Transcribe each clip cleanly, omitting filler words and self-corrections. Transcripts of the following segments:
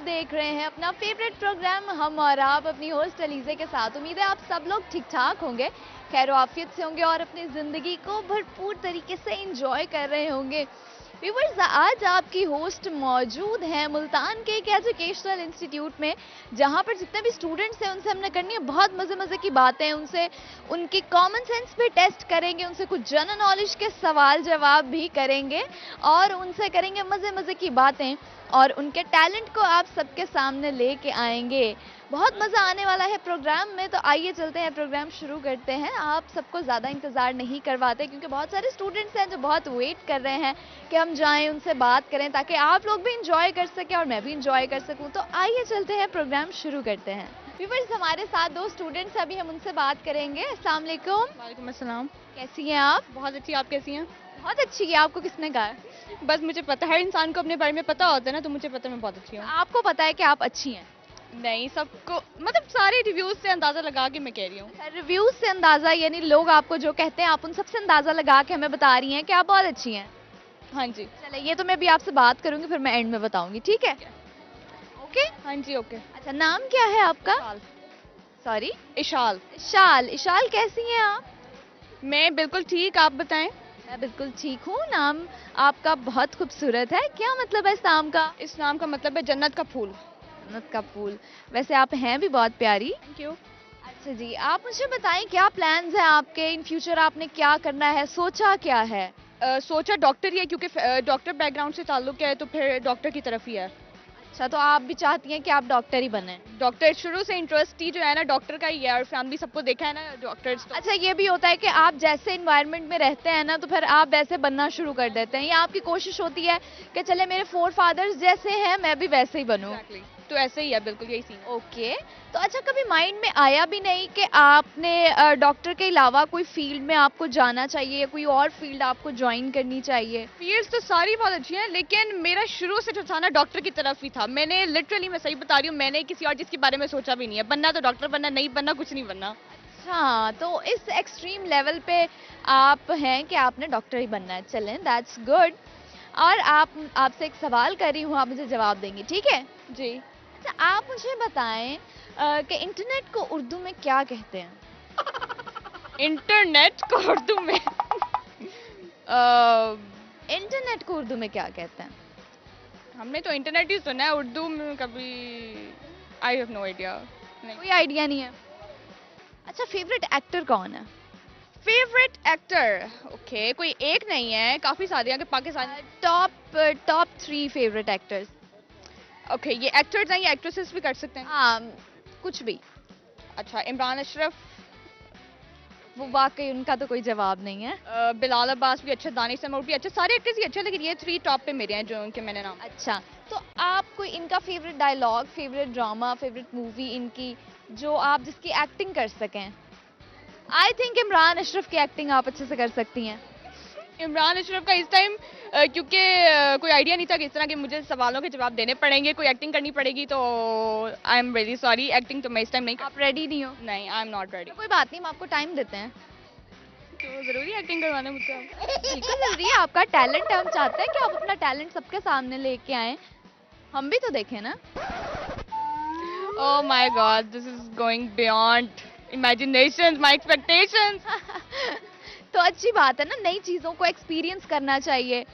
देख रहे हैं अपना फेवरेट प्रोग्राम हम और आप अपनी होस्ट अलीज़े के साथ। उम्मीद है आप सब लोग ठीक ठाक होंगे, खैर आफियत से होंगे और अपनी ज़िंदगी को भरपूर तरीके से एंजॉय कर रहे होंगे। व्यूवर्स, आज आपकी होस्ट मौजूद हैं मुल्तान के एक एजुकेशनल इंस्टीट्यूट में, जहां पर जितने भी स्टूडेंट्स हैं उनसे हमने करनी है बहुत मज़े मज़े की बातें, उनसे उनकी कॉमन सेंस भी टेस्ट करेंगे, उनसे कुछ जनरल नॉलेज के सवाल जवाब भी करेंगे और उनसे करेंगे मज़े मज़े की बातें और उनके टैलेंट को आप सबके सामने लेके आएंगे। बहुत मज़ा आने वाला है प्रोग्राम में, तो आइए चलते हैं प्रोग्राम शुरू करते हैं। आप सबको ज़्यादा इंतज़ार नहीं करवाते क्योंकि बहुत सारे स्टूडेंट्स हैं जो बहुत वेट कर रहे हैं कि हम जाएं उनसे बात करें ताकि आप लोग भी इंजॉय कर सकें और मैं भी इंजॉय कर सकूं। तो आइए चलते हैं प्रोग्राम शुरू करते हैं। व्यूअर्स, हमारे साथ दो स्टूडेंट्स अभी हम उनसे बात करेंगे। अस्सलाम वालेकुम। वालेकुम अस्सलाम। कैसी हैं आप? बहुत अच्छी, आप कैसी हैं? बहुत अच्छी है। आपको किसने कहा है? बस मुझे पता है, इंसान को अपने बारे में पता होता है ना, तो मुझे पता है मैं बहुत अच्छी हूँ। आपको पता है कि आप अच्छी हैं? नहीं, सबको मतलब सारे रिव्यूज से अंदाजा लगा के मैं कह रही हूँ। रिव्यूज से अंदाजा, यानी लोग आपको जो कहते हैं आप उन सबसे अंदाजा लगा के हमें बता रही हैं कि आप बहुत अच्छी हैं। हाँ जी। चले, ये तो मैं भी आपसे बात करूंगी, फिर मैं एंड में बताऊंगी, ठीक है? ओके। हाँ जी, ओके। अच्छा, नाम क्या है आपका? इशाल। सॉरी? इशाल। इशाल। इशाल, कैसी हैं आप? मैं बिल्कुल ठीक, आप बताएं। मैं बिल्कुल ठीक हूँ। नाम आपका बहुत खूबसूरत है, क्या मतलब है इस नाम का? इस नाम का मतलब है जन्नत का फूल। जन्नत का फूल। वैसे आप हैं भी बहुत प्यारी। Thank you. अच्छा जी, आप मुझे बताएं क्या प्लान्स हैं आपके इन फ्यूचर, आपने क्या करना है, सोचा क्या है? सोचा डॉक्टर ही है, क्योंकि डॉक्टर बैकग्राउंड से ताल्लुक है, तो फिर डॉक्टर की तरफ ही है। अच्छा, तो आप भी चाहती हैं कि आप डॉक्टर ही बने? डॉक्टर शुरू से इंटरेस्ट ही जो है ना डॉक्टर का ही है, और फैमिली सबको देखा है ना डॉक्टर्स। अच्छा, ये भी होता है कि आप जैसे इन्वायरमेंट में रहते हैं ना, तो फिर आप वैसे बनना शुरू कर देते हैं, या आपकी कोशिश होती है कि चले मेरे फोर फादर्स जैसे हैं मैं भी वैसे ही बनूं? Exactly. तो ऐसे ही है, बिल्कुल यही सीन है। ओके। तो अच्छा, कभी माइंड में आया भी नहीं कि आपने डॉक्टर के अलावा कोई फील्ड में आपको जाना चाहिए या कोई और फील्ड आपको ज्वाइन करनी चाहिए? फील्ड्स तो सारी बहुत अच्छी हैं, लेकिन मेरा शुरू से जो था ना डॉक्टर की तरफ ही था। मैंने लिटरली, मैं सही बता रही हूँ, मैंने किसी और चीज़ के बारे में सोचा भी नहीं है। बनना तो डॉक्टर बनना, नहीं बनना कुछ नहीं बनना। अच्छा, तो इस एक्सट्रीम लेवल पे आप हैं कि आपने डॉक्टर ही बनना है। चलें, दैट्स गुड। और आपसे एक सवाल कर रही हूँ, आप मुझे जवाब देंगी, ठीक है? जी। अच्छा, आप मुझे बताएं कि इंटरनेट को उर्दू में क्या कहते हैं? इंटरनेट को उर्दू में इंटरनेट को उर्दू में क्या कहते हैं? हमने तो इंटरनेट ही सुना है, उर्दू में कभी आई हैव नो आइडिया। नहीं। कोई आइडिया नहीं है। अच्छा, फेवरेट एक्टर कौन है? फेवरेट एक्टर, ओके, कोई एक नहीं है, काफ़ी सारे हैं, Pakistan. Top 3 favourite actors. Okay, ये एक्टर्स हैं या एक्ट्रेसेस भी कर सकते हैं? हाँ, कुछ भी। अच्छा, इमरान अशरफ, वो वाकई उनका तो कोई जवाब नहीं है। बिलाल अब्बास भी अच्छा, दानिश तैमूर भी अच्छा, सारे एक्टर्स ही अच्छे, लेकिन ये 3 टॉप पे मेरे हैं जो उनके मैंने नाम। अच्छा, तो आप कोई इनका favourite dialogue, favourite drama, favourite movie इनकी जो आप जिसकी एक्टिंग कर सकें? आई थिंक इमरान अशरफ की एक्टिंग आप अच्छे से कर सकती हैं। इमरान अशरफ का इस टाइम, क्योंकि कोई आइडिया नहीं था कि इस तरह के मुझे सवालों के जवाब देने पड़ेंगे, कोई एक्टिंग करनी पड़ेगी, तो I am very sorry, acting तो मैं इस टाइम नहीं आप रेडी नहीं हो? नहीं, आई एम नॉट रेडी। तो कोई बात नहीं, हम आपको टाइम देते हैं। तो ज़रूरी एक्टिंग करवाना मुझसे? बिल्कुल जरूरी है, आपका टैलेंट है, हम चाहते हैं कि आप अपना टैलेंट सबके सामने लेके आएं, हम भी तो देखें ना। Oh my God, this is going beyond imaginations, my expectations. तो अच्छी बात है ना, नई चीजों को एक्सपीरियंस करना चाहिए।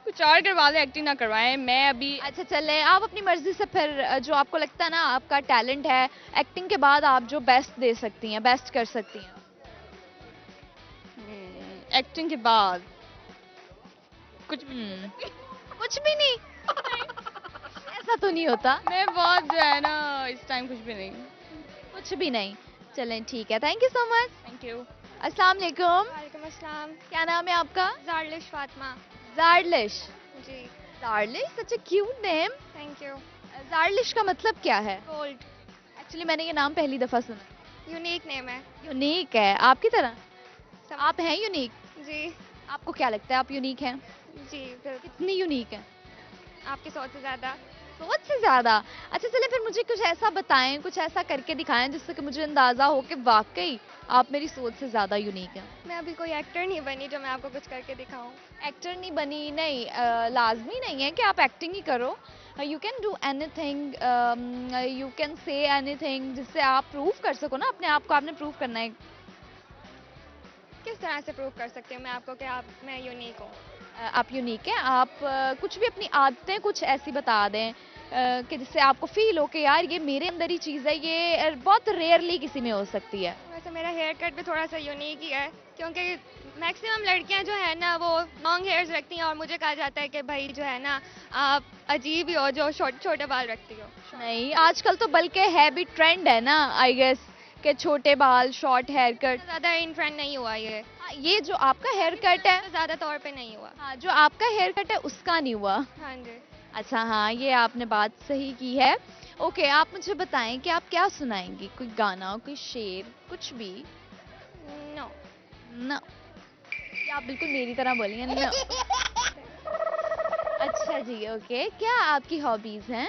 कुछ और करवा ले, एक्टिंग ना करवाएं, मैं अभी। अच्छा, चले, आप अपनी मर्जी से फिर जो आपको लगता है ना आपका टैलेंट है, एक्टिंग के बाद आप जो बेस्ट दे सकती हैं, बेस्ट कर सकती हैं। एक्टिंग के बाद कुछ कुछ भी नहीं? ऐसा तो नहीं होता। मैं बहुत जो है ना इस टाइम कुछ भी नहीं। कुछ भी नहीं? चलें, ठीक है, thank you so much. Thank you. अस्सलाम वालेकुम। वालेकुम अस्सलाम। क्या नाम है आपका? ज़ारलिश फातिमा। जारलिश। जी। Zarlish, such a cute name. Thank you. Zarlish का मतलब क्या है? गोल्ड। एक्चुअली मैंने ये नाम पहली दफा सुना। यूनिक नेम है। यूनिक है, आपकी तरह? सब। आप हैं यूनिक? जी। आपको क्या लगता है आप यूनिक हैं? जी बिल्कुल। कितनी यूनिक है? आपकी सोच से ज़्यादा। सोच से ज्यादा? अच्छा, चले फिर मुझे कुछ ऐसा बताएं, कुछ ऐसा करके दिखाएं जिससे कि मुझे अंदाजा हो कि वाकई आप मेरी सोच से ज्यादा यूनिक हैं। मैं अभी कोई एक्टर नहीं बनी जो मैं आपको कुछ करके दिखाऊं। एक्टर नहीं बनी? नहीं, लाजमी नहीं है कि आप एक्टिंग ही करो, you can do anything, you can say anything जिससे आप प्रूव कर सको ना अपने आप को, आपने प्रूव करना है। किस तरह से प्रूव कर सकती हूँ मैं आपको कि मैं यूनिक हूँ? आप यूनिक हैं, आप कुछ भी अपनी आदतें कुछ ऐसी बता दें कि जिससे आपको फील हो कि यार ये मेरे अंदर ही चीज़ है, ये बहुत रेयरली किसी में हो सकती है। वैसे मेरा हेयर कट भी थोड़ा सा यूनिक ही है, क्योंकि मैक्सिमम लड़कियां जो है ना वो लॉन्ग हेयर्स रखती हैं, और मुझे कहा जाता है कि भाई जो है ना आप अजीब ही हो जो छोटे बाल रखती हो। नहीं, आजकल तो बल्कि है भी ट्रेंड है ना, आई गेस, कि छोटे बाल, शॉर्ट हेयर कट। ज़्यादा इन ट्रेंड नहीं हुआ ये, ये जो आपका हेयर कट है, तो ज़्यादा तौर पे नहीं हुआ। हाँ, जो आपका हेयर कट है उसका नहीं हुआ। हाँ जी। अच्छा, हाँ, ये आपने बात सही की है। ओके, आप मुझे बताएं कि आप क्या सुनाएंगी, कोई गाना, कोई शेर, कुछ भी? नो। ना, ये आप बिल्कुल मेरी तरह बोलेंगे ना। अच्छा जी, ओके, क्या आपकी हॉबीज हैं?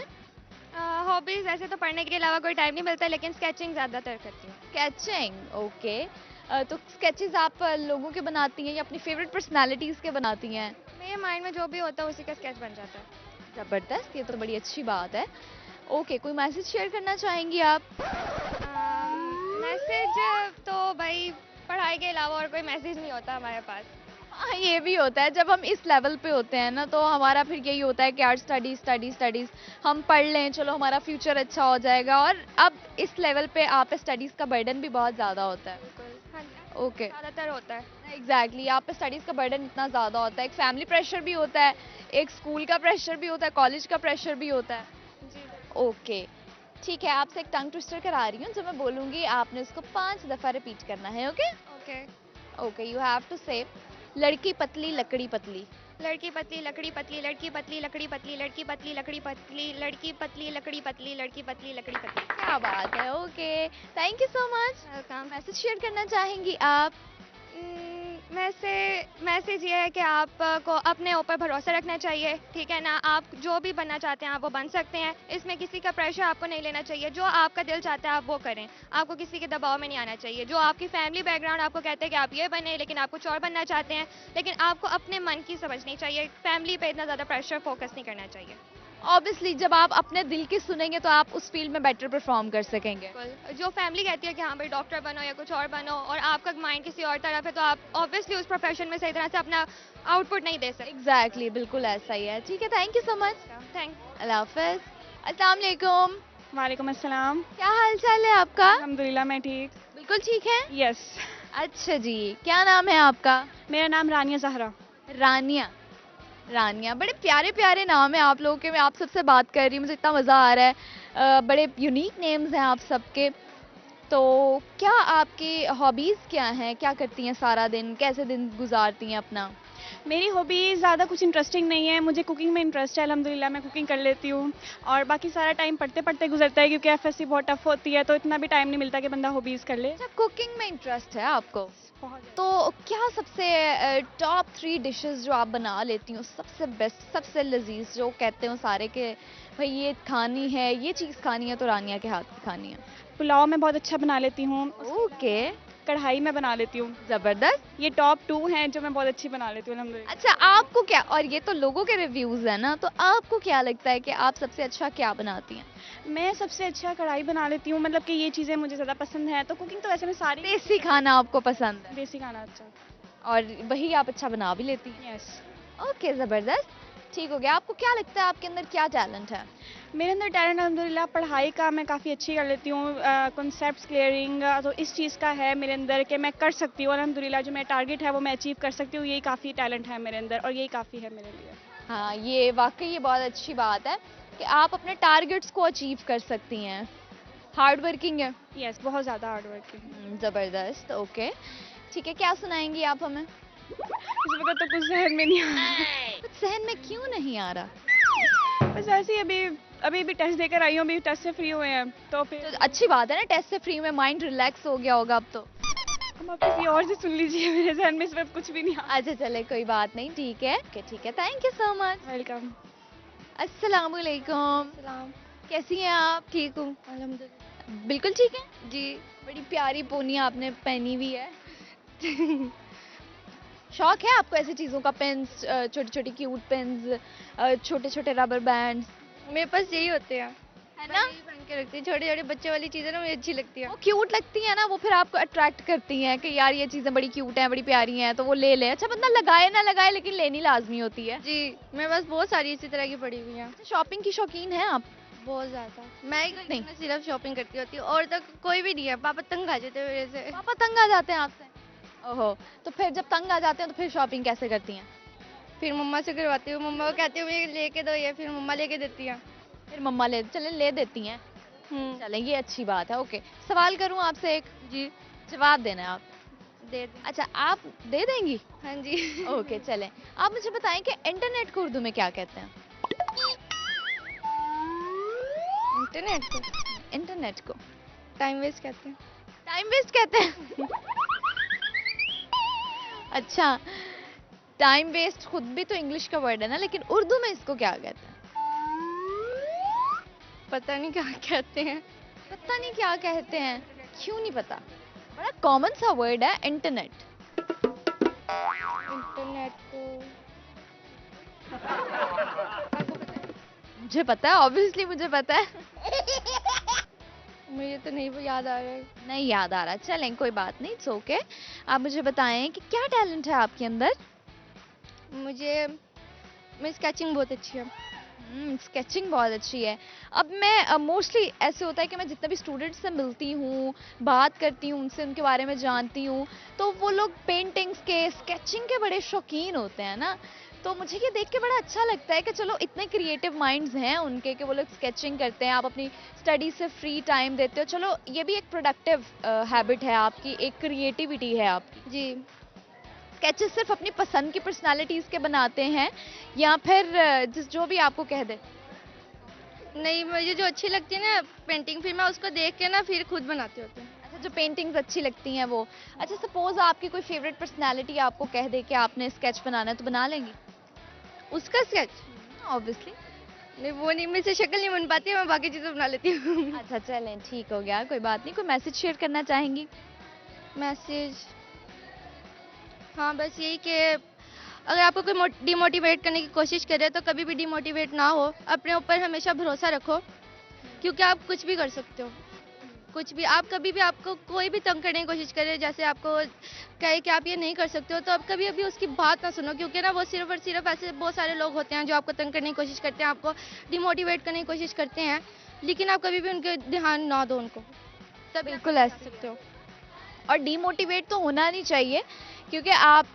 हॉबीज़ ऐसे तो पढ़ने के अलावा कोई टाइम नहीं मिलता, लेकिन स्केचिंग ज़्यादातर करती हूँ। Sketching, okay. तो स्केचेस आप लोगों के बनाती हैं या अपनी फेवरेट पर्सनालिटीज के बनाती हैं? मेरे माइंड में जो भी होता है उसी का स्केच बन जाता है। जबरदस्त, ये तो बड़ी अच्छी बात है। ओके, कोई मैसेज शेयर करना चाहेंगी आप? मैसेज तो भाई पढ़ाई के अलावा और कोई मैसेज नहीं होता हमारे पास। हाँ, ये भी होता है, जब हम इस लेवल पे होते हैं ना तो हमारा फिर यही होता है कि यार स्टडीज स्टडीज स्टडीज, हम पढ़ लें, चलो हमारा फ्यूचर अच्छा हो जाएगा। और अब इस लेवल पे आप पे स्टडीज का बर्डन भी बहुत ज़्यादा होता है। बिल्कुल, हाँ जी, ओके, ज़्यादातर होता है। एग्जैक्टली, आप पे स्टडीज का बर्डन इतना ज़्यादा होता है, एक फैमिली प्रेशर भी होता है, एक स्कूल का प्रेशर भी होता है, कॉलेज का प्रेशर भी होता है। जी। ओके, ठीक है, आपसे एक टंग ट्विस्टर करा रही हूँ, जो मैं बोलूँगी आपने उसको 5 दफ़ा रिपीट करना है। Okay okay. Okay, you have to say लड़की पतली लकड़ी पतली। लड़की पतली लकड़ी पतली, लड़की पतली लकड़ी पतली, लड़की पतली लकड़ी पतली, लड़की पतली लकड़ी पतली, लड़की पतली लकड़ी पतली। क्या बात है, okay, thank you so much. Welcome. Message share करना चाहेंगी आप? मैसेज ये है कि आपको अपने ऊपर भरोसा रखना चाहिए, ठीक है ना? आप जो भी बनना चाहते हैं आप वो बन सकते हैं, इसमें किसी का प्रेशर आपको नहीं लेना चाहिए। जो आपका दिल चाहता है आप वो करें, आपको किसी के दबाव में नहीं आना चाहिए। जो आपकी फैमिली बैकग्राउंड आपको कहते हैं कि आप ये बने, लेकिन आप कुछ और बनना चाहते हैं, लेकिन आपको अपने मन की समझनी चाहिए, फैमिली पे इतना ज़्यादा प्रेशर फोकस नहीं करना चाहिए। ऑब्वियसली जब आप अपने दिल की सुनेंगे तो आप उस फील्ड में बेटर परफॉर्म कर सकेंगे। बिल्कुल, जो फैमिली कहती है कि हाँ भाई डॉक्टर बनो या कुछ और बनो, और आपका माइंड किसी और तरफ है, तो आप ऑब्वियसली उस प्रोफेशन में सही तरह से अपना आउटपुट नहीं दे सकते। एग्जैक्टली, बिल्कुल ऐसा ही है। ठीक है, thank you so much. Thank अल्लाह हाफिज। अस्सलाम वालेकुम। वालेकुम अस्सलाम। क्या हाल चाल है आपका? अल्हम्दुलिल्लाह मैं ठीक। बिल्कुल ठीक है। यस। अच्छा जी, क्या नाम है आपका? मेरा नाम रानिया ज़हरा। रानिया। रानिया, बड़े प्यारे प्यारे नाम है आप लोगों के। मैं आप सबसे बात कर रही हूँ, मुझे इतना मज़ा आ रहा है। बड़े यूनिक नेम्स हैं आप सबके। तो क्या आपकी हॉबीज़ क्या हैं, क्या करती हैं सारा दिन, कैसे दिन गुजारती हैं अपना? मेरी हॉबी ज़्यादा कुछ इंटरेस्टिंग नहीं है, मुझे कुकिंग में इंटरेस्ट है, अल्हम्दुलिल्लाह मैं कुकिंग कर लेती हूँ। और बाकी सारा टाइम पढ़ते पढ़ते गुजरता है, क्योंकि एफएससी बहुत टफ होती है, तो इतना भी टाइम नहीं मिलता कि बंदा हॉबीज़ कर ले। अच्छा, कुकिंग में इंटरेस्ट है आपको? बहुत तो क्या सबसे टॉप 3 डिशेस जो आप बना लेती हो, सबसे बेस्ट, सबसे लजीज, जो कहते हो सारे के भाई ये खानी है, ये चीज़ खानी है तो रानिया के हाथ की खानी है? पुलाव मैं बहुत अच्छा बना लेती हूँ। ओके, कढ़ाई में बना लेती हूँ। ज़बरदस्त। ये टॉप 2 हैं जो मैं बहुत अच्छी बना लेती हूँ अल्हम्दुलिल्लाह। अच्छा, आपको क्या, और ये तो लोगों के रिव्यूज़ है ना, तो आपको क्या लगता है कि आप सबसे अच्छा क्या बनाती हैं? मैं सबसे अच्छा कढ़ाई बना लेती हूँ, मतलब कि ये चीज़ें मुझे ज़्यादा पसंद है। तो कुकिंग तो वैसे मैं सारी देसी खाना आपको पसंद है देसी खाना अच्छा। और वही आप अच्छा बना भी लेती हैं? यस। ओके, ज़बरदस्त, ठीक हो गया। आपको क्या लगता है आपके अंदर क्या टैलेंट है? मेरे अंदर टैलेंट अल्हम्दुलिल्लाह पढ़ाई का मैं काफ़ी अच्छी कर लेती हूँ, कॉन्सेप्ट्स क्लियरिंग, तो इस चीज़ का है मेरे अंदर कि मैं कर सकती हूँ अल्हम्दुलिल्लाह, जो मेरा टारगेट है वो मैं अचीव कर सकती हूँ। यही काफ़ी टैलेंट है मेरे अंदर और यही काफ़ी है मेरे लिए। हाँ, ये वाकई ये बहुत अच्छी बात है कि आप अपने टारगेट्स को अचीव कर सकती हैं। हार्ड वर्किंग है। यस, बहुत ज़्यादा हार्ड वर्किंग। ज़बरदस्त, ओके, ठीक है, क्या सुनाएंगी आप हमें? इस वक्त तो कुछ जहन में नहीं आ रहा। कुछ सहन में क्यों नहीं आ रहा? बस ऐसे ही अभी अभी भी टेस्ट देकर आई हूँ, अभी टेस्ट से फ्री हुए हैं तो तो फिर अच्छी बात है ना, टेस्ट से फ्री में माइंड रिलैक्स हो गया होगा अब तो। हम आप किसी और से सुन लीजिए, मेरे जहन में इस वक्त कुछ भी नहीं आ अच्छा चले, कोई बात नहीं, ठीक है, ठीक है, थैंक यू सो मच। रहा। वेलकम। अस्सलाम वालेकुम। सलाम। कैसी हैं आप? ठीक हूँ अल्हम्दुलिल्लाह। बिल्कुल ठीक है। जी। बड़ी प्यारी पोनी आपने पहनी हुई है। शौक है आपको ऐसी चीज़ों का? पेन्स, छोटी छोटी क्यूट पेन्स, छोटे छोटे रबर बैंड्स? मेरे पास यही होते हैं, है मैं ना? यही पहन के रखती हूँ। छोटे छोटे बच्चे वाली चीज़ें ना मुझे अच्छी लगती है। वो क्यूट लगती है ना, वो फिर आपको अट्रैक्ट करती हैं कि यार ये चीजें बड़ी क्यूट हैं, बड़ी प्यारी हैं, तो वो ले ले। अच्छा, बंदा लगाए ना लगाए लेकिन लेनी लाजमी होती है। जी, मेरे पास बहुत सारी इसी तरह की पड़ी हुई हैं, शॉपिंग की शौकीन है आप? बहुत ज़्यादा। मैं ही नहीं। मैं सिर्फ शॉपिंग करती होती हूँ और तक कोई भी नहीं है। पापा तंग आ जाते हैं मेरे से। पापा तंग आ जाते हैं आपसे? ओहो, तो फिर जब तंग आ जाते हैं तो फिर शॉपिंग कैसे करती हैं? फिर मम्मा से करवाती हूँ, मम्मा को कहती हूँ मुझे लेके दो ये, फिर मम्मा लेके देती हैं। फिर मम्मा ले देती हैं। चलें, ये अच्छी बात है। ओके, सवाल करूं आपसे एक? जी, जवाब देना है आप। दे दी। अच्छा, आप दे देंगी? हाँ जी। ओके, चलें। आप मुझे बताएं कि इंटरनेट को उर्दू में क्या कहते हैं? इंटरनेट को इंटरनेट को टाइम वेस्ट कहते हैं। टाइम वेस्ट कहते हैं। अच्छा, टाइम वेस्ट खुद भी तो इंग्लिश का वर्ड है ना, लेकिन उर्दू में इसको क्या कहते हैं? पता नहीं क्या कहते हैं। पता नहीं क्या कहते हैं? क्यों नहीं पता? बड़ा कॉमन सा वर्ड है इंटरनेट। इंटरनेट को आपको पता है? मुझे पता है, ऑब्वियसली मुझे पता है। मुझे तो नहीं याद आ रहा है। नहीं याद आ रहा, चलें कोई बात नहीं, इट्स ओके। आप मुझे बताएं कि क्या टैलेंट है आपके अंदर? मैं स्केचिंग बहुत अच्छी है। स्केचिंग बहुत अच्छी है। अब मैं मोस्टली ऐसे होता है कि मैं जितने भी स्टूडेंट्स से मिलती हूँ, बात करती हूँ उनसे, उनके बारे में जानती हूँ, तो वो लोग पेंटिंग्स के, स्केचिंग के बड़े शौकीन होते हैं ना। तो मुझे ये देख के बड़ा अच्छा लगता है कि चलो इतने क्रिएटिव माइंड्स हैं उनके कि वो लोग स्केचिंग करते हैं। आप अपनी स्टडी से फ्री टाइम देते हो, चलो ये भी एक प्रोडक्टिव हैबिट है आपकी, एक क्रिएटिविटी है आपकी। जी, स्केचेस सिर्फ अपनी पसंद की पर्सनालिटीज के बनाते हैं या फिर जिस जो भी आपको कह दे? नहीं, मुझे जो अच्छी लगती है ना पेंटिंग, फिर मैं उसको देख के ना फिर खुद बनाती होती हूँ। अच्छा, जो पेंटिंग्स अच्छी लगती हैं वो। अच्छा, सपोज आपकी कोई फेवरेट पर्सनालिटी आपको कह दे कि आपने स्केच बनाना है, तो बना लेंगी? उसका स्केच ऑब्वियसली। नहीं, वो नहीं, मुझसे शक्ल नहीं बन पाती है, मैं बाकी चीज़ें बना लेती हूँ। अच्छा, चलें, ठीक हो गया, कोई बात नहीं। कोई मैसेज शेयर करना चाहेंगी? मैसेज, हाँ बस यही कि अगर आपको कोई डिमोटिवेट करने की कोशिश करे तो कभी भी डिमोटिवेट ना हो, अपने ऊपर हमेशा भरोसा रखो, क्योंकि आप कुछ भी कर सकते हो। कुछ भी, आप कभी भी, आपको कोई भी तंग करने की कोशिश करे, जैसे आपको कहे कि आप ये नहीं कर सकते हो, तो आप कभी भी उसकी बात ना सुनो, क्योंकि ना वो सिर्फ और सिर्फ ऐसे बहुत सारे लोग होते हैं जो आपको तंग करने की कोशिश करते हैं, आपको डिमोटिवेट करने की कोशिश करते हैं, लेकिन आप कभी भी उनके ध्यान ना दो उनको, तब बिल्कुल ऐसा ऐसे कर सकते हो। और डीमोटिवेट तो होना नहीं चाहिए, क्योंकि आप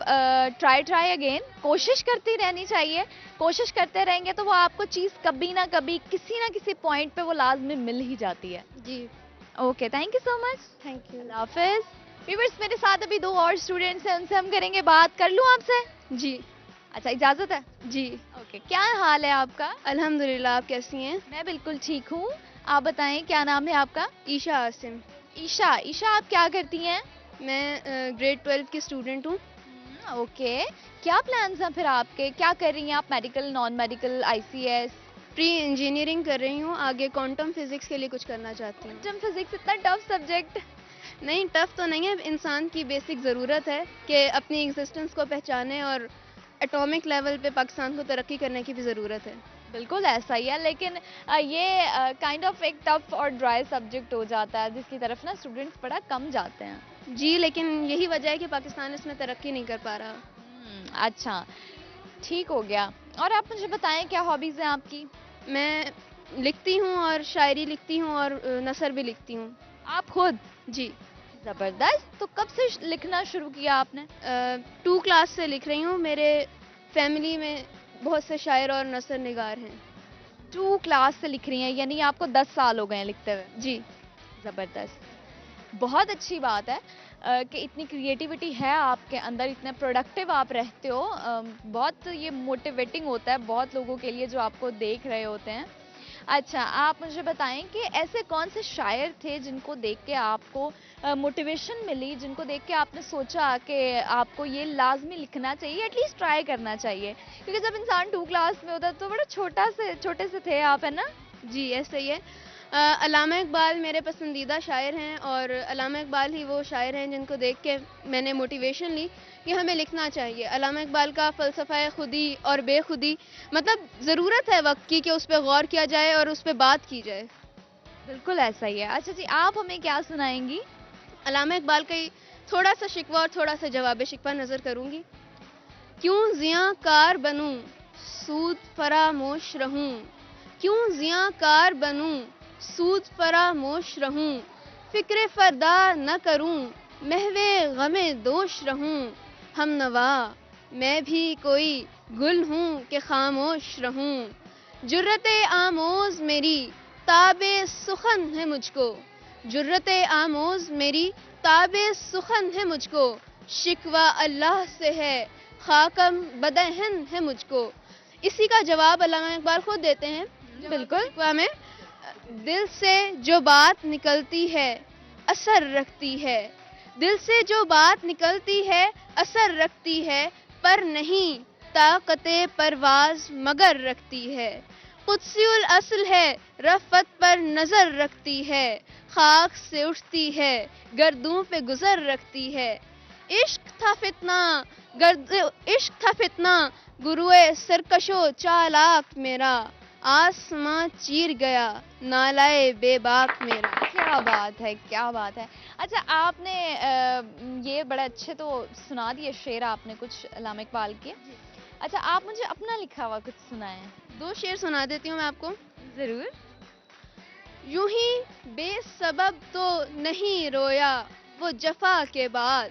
ट्राई अगेन, कोशिश करती रहनी चाहिए। कोशिश करते रहेंगे तो वो आपको चीज़ कभी ना कभी किसी ना किसी पॉइंट पे वो लाजमी मिल ही जाती है। जी, okay, thank you so much. Thank you. अल्लाह हाफिज। व्यूअर्स, मेरे साथ अभी 2 और स्टूडेंट्स हैं, उनसे हम करेंगे बात। कर लूँ आपसे? जी, अच्छा, इजाज़त है? जी, ओके, क्या हाल है आपका? अल्हम्दुलिल्लाह। आप कैसी हैं? मैं बिल्कुल ठीक हूँ। आप बताएं, क्या नाम है आपका? ईशा आसिम। ईशा। ईशा, आप क्या करती हैं? मैं ग्रेड 12 की स्टूडेंट हूँ। ओके, क्या प्लान्स हैं फिर आपके? क्या कर रही हैं आप? Medical, non medical, ICS? Pre engineering कर रही हूँ, आगे क्वांटम फिजिक्स के लिए कुछ करना चाहती हूँ। क्वांटम फिजिक्स इतना टफ सब्जेक्ट? नहीं, टफ तो नहीं है, इंसान की बेसिक ज़रूरत है कि अपनी एग्जिस्टेंस को पहचाने, और एटॉमिक लेवल पे पाकिस्तान को तरक्की करने की भी ज़रूरत है। बिल्कुल ऐसा ही है, लेकिन ये काइंड ऑफ एक टफ और ड्राई सब्जेक्ट हो जाता है जिसकी तरफ ना स्टूडेंट्स बड़ा कम जाते हैं। जी, लेकिन यही वजह है कि पाकिस्तान इसमें तरक्की नहीं कर पा रहा। अच्छा, ठीक हो गया। और आप मुझे बताएं, क्या हॉबीज हैं आपकी? मैं लिखती हूँ और शायरी लिखती हूँ और नसर भी लिखती हूँ। आप खुद? जी, जबरदस्त। तो कब से लिखना शुरू किया आपने? 2 क्लास से लिख रही हूँ। मेरे फैमिली में बहुत से शायर और नसर निगार हैं। 2 क्लास से लिख रही हैं, यानी आपको 10 साल हो गए हैं लिखते हुए? जी, ज़बरदस्त। बहुत अच्छी बात है कि इतनी क्रिएटिविटी है आपके अंदर, इतने प्रोडक्टिव आप रहते हो। बहुत ये मोटिवेटिंग होता है बहुत लोगों के लिए जो आपको देख रहे होते हैं। अच्छा, आप मुझे बताएं कि ऐसे कौन से शायर थे जिनको देख के आपको मोटिवेशन मिली, जिनको देख के आपने सोचा कि आपको ये लाजमी लिखना चाहिए, एटलीस्ट ट्राई करना चाहिए? क्योंकि जब इंसान 2 क्लास में होता है तो बड़ा छोटे से थे आप, है ना? जी, ऐसा ही है। अल्लामा इकबाल मेरे पसंदीदा शायर हैं, और अल्लामा इकबाल ही वो शायर हैं जिनको देख के मैंने मोटिवेशन ली कि हमें लिखना चाहिए। अल्लामा इकबाल का फ़लसफ़ा खुदी और बेखुदी, मतलब ज़रूरत है वक्त की कि उस पर गौर किया जाए और उस पर बात की जाए। बिल्कुल ऐसा ही है। अच्छा जी, आप हमें क्या सुनाएंगी? अल्लामा इकबाल का ही थोड़ा सा शिकवा और थोड़ा सा जवाब शिकवा नज़र करूँगी। क्यों ज़ियाकार बनूं, सूद फरामोश रहूं, क्यों ज़ियाकार बनूं, सूद फरामोश रहूं, फ़िक्र फ़रदा न करूं, महवे गमे दोष रहूं, हम नवा मैं भी कोई गुल हूं कि खामोश रहूं, जुर्रते आमोज़ मेरी ताबे सुखन है मुझको, जुर्रते आमोज़ मेरी ताबे सुखन है मुझको, शिकवा अल्लाह से है खाकम बदहन है मुझको। इसी का जवाब अल्लामा इकबाल खुद देते हैं बिल्कुल। शिकवा में। दिल से जो बात निकलती है असर रखती है, दिल से जो बात निकलती है असर रखती है, पर नहीं ताकते परवाज मगर रखती है, कुद्सियुल अस्ल है रफ़त पर नजर रखती है, खाक से उठती है गर्दों पे गुजर रखती है, इश्क था फितना इश्क था फितना गुरुए सरकशो चालाक मेरा, आसमां चीर गया नालाए बेबाक मेरा। क्या बात है, क्या बात है। अच्छा, आपने ये बड़ा अच्छे तो सुना दिए शेर आपने कुछ अल्लामा इकबाल के। अच्छा, आप मुझे अपना लिखा हुआ कुछ सुनाएं। 2 शेर सुना देती हूँ मैं आपको। ज़रूर। यूं ही बेसबब तो नहीं रोया वो जफा के बाद,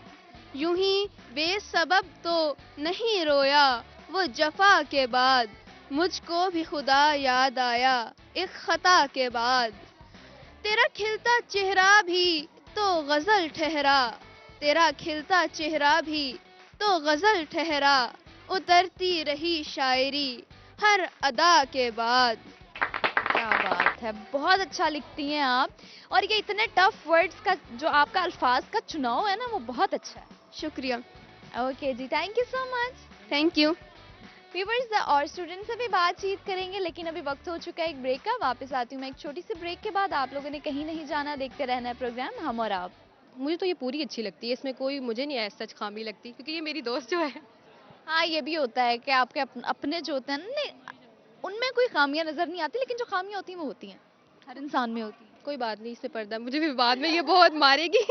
यूं ही बेसबब तो नहीं रोया वो जफा के बाद, मुझको भी खुदा याद आया एक खता के बाद, तेरा खिलता चेहरा भी तो गजल ठहरा, तेरा खिलता चेहरा भी तो गजल ठहरा, उतरती रही शायरी हर अदा के बाद। क्या बात है, बहुत अच्छा लिखती हैं आप। और ये इतने टफ वर्ड्स का जो आपका अल्फाज का चुनाव है ना, वो बहुत अच्छा है। शुक्रिया। ओके जी, thank you so much. Thank you. Viewers और स्टूडेंट से भी बातचीत करेंगे, लेकिन अभी वक्त हो चुका है एक ब्रेक का। वापस आती हूँ मैं एक छोटी सी ब्रेक के बाद। आप लोगों ने कहीं नहीं जाना, देखते रहना है प्रोग्राम हम और आप। मुझे तो ये पूरी अच्छी लगती है, इसमें कोई मुझे नहीं ऐसा सच खामी लगती, क्योंकि ये मेरी दोस्त जो है। हाँ, ये भी होता है कि आपके अपने जो होते हैं ना, नहीं, उनमें कोई खामियां नजर नहीं आती, लेकिन जो खामियां होती हैं वो होती हैं, हर इंसान में होती हैं। कोई बात नहीं, इस पे पर्दा, मुझे भी बाद में ये बहुत मारेगी।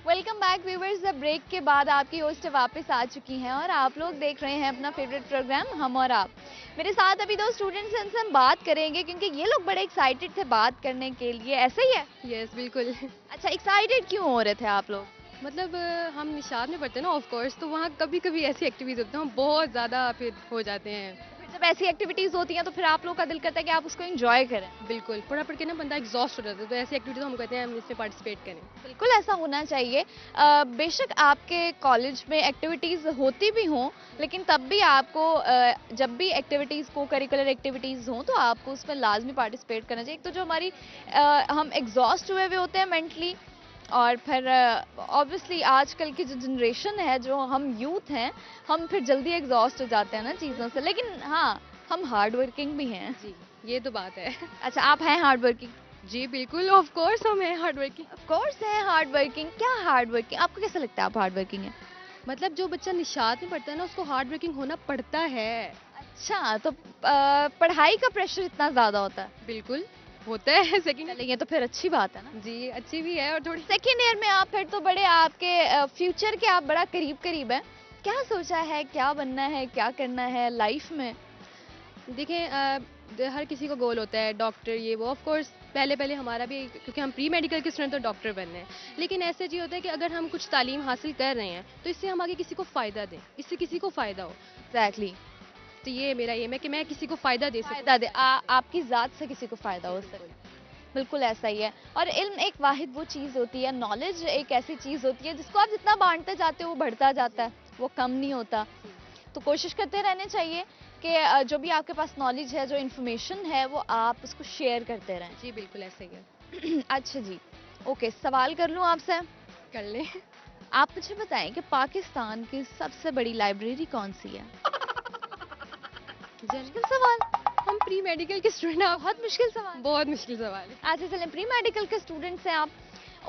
Welcome back viewers. ब्रेक के बाद आपकी होस्ट वापस आ चुकी हैं और आप लोग देख रहे हैं अपना फेवरेट प्रोग्राम हम और आप। मेरे साथ अभी 2 स्टूडेंट्स हैं, इनसे हम बात करेंगे क्योंकि ये लोग बड़े एक्साइटेड थे बात करने के लिए। ऐसे ही है? यस, बिल्कुल। अच्छा, एक्साइटेड क्यों हो रहे थे आप लोग? मतलब हम निशात में पढ़ते हैं ना, ऑफ कोर्स, तो वहाँ कभी कभी ऐसी एक्टिविटीज होती हैं, हम बहुत ज़्यादा फिर हो जाते हैं। फिर जब ऐसी एक्टिविटीज होती हैं तो फिर आप लोग का दिल करता है कि आप उसको एंजॉय करें। बिल्कुल, पढ़ के ना बंदा एग्जॉस्ट हो जाता है, तो ऐसी एक्टिविटीज हम कहते हैं हम इसमें पार्टिसिपेट करें। बिल्कुल ऐसा होना चाहिए। बेशक आपके कॉलेज में एक्टिविटीज़ होती भी हों, लेकिन तब भी आपको जब भी एक्टिविटीज़ को करिकुलर एक्टिविटीज़ हों तो आपको उसमें लाजमी पार्टिसिपेट करना चाहिए। एक तो जो हमारी हम एग्जॉस्ट हुए हुए होते हैं मेंटली, और फिर ऑब्वियसली आजकल की जो जनरेशन है, जो हम यूथ हैं, हम फिर जल्दी एग्जॉस्ट हो जाते हैं ना चीज़ों से। लेकिन हाँ, हम हार्ड वर्किंग भी हैं। जी, ये तो बात है। अच्छा, आप हैं हार्ड वर्किंग? जी बिल्कुल, ऑफ कोर्स हम हैं हार्ड वर्किंग। ऑफ कोर्स है हार्ड वर्किंग। क्या हार्ड वर्किंग, आपको कैसा लगता है आप हार्ड वर्किंग है? मतलब जो बच्चा निशात में पढ़ता है ना, उसको हार्ड वर्किंग होना पड़ता है। अच्छा, तो पढ़ाई का प्रेशर इतना ज़्यादा होता है? बिल्कुल होता है। सेकंड चलिए, ये तो फिर अच्छी बात है ना। जी, अच्छी भी है और थोड़ी। सेकेंड ईयर में आप फिर तो बड़े आपके फ्यूचर के आप बड़ा करीब करीब हैं। क्या सोचा है, क्या बनना है, क्या करना है लाइफ में? देखिए, हर किसी को गोल होता है, डॉक्टर ये वो, ऑफ कोर्स पहले पहले हमारा भी, क्योंकि हम प्री मेडिकल के स्टूडेंट, तो डॉक्टर बनने हैं। लेकिन ऐसे जी होता है कि अगर हम कुछ तालीम हासिल कर रहे हैं तो इससे हम आगे किसी को फ़ायदा दें, इससे किसी को फ़ायदा हो। एग्जैक्टली। तो ये मेरा एम है कि मैं किसी को फ़ायदा दे सकूं। फायदा दे, आपकी ज़ात से किसी को फ़ायदा हो सके। बिल्कुल ऐसा ही है। और इल्म एक वाहिद वो चीज़ होती है, नॉलेज एक ऐसी चीज़ होती है जिसको आप जितना बांटते जाते हो वो बढ़ता जाता है, वो कम नहीं होता। तो कोशिश करते रहने चाहिए कि जो भी आपके पास नॉलेज है, जो इन्फॉर्मेशन है, वो आप उसको शेयर करते रहें। जी बिल्कुल ऐसा ही है। अच्छा जी, ओके, सवाल कर लूँ आपसे? कर लें। आप मुझे बताएं कि पाकिस्तान की सबसे बड़ी लाइब्रेरी कौन सी है? मुश्किल सवाल। हम प्री मेडिकल के स्टूडेंट, आप बहुत मुश्किल सवाल। बहुत मुश्किल सवाल है। अच्छा चलें, प्री मेडिकल के स्टूडेंट्स हैं आप।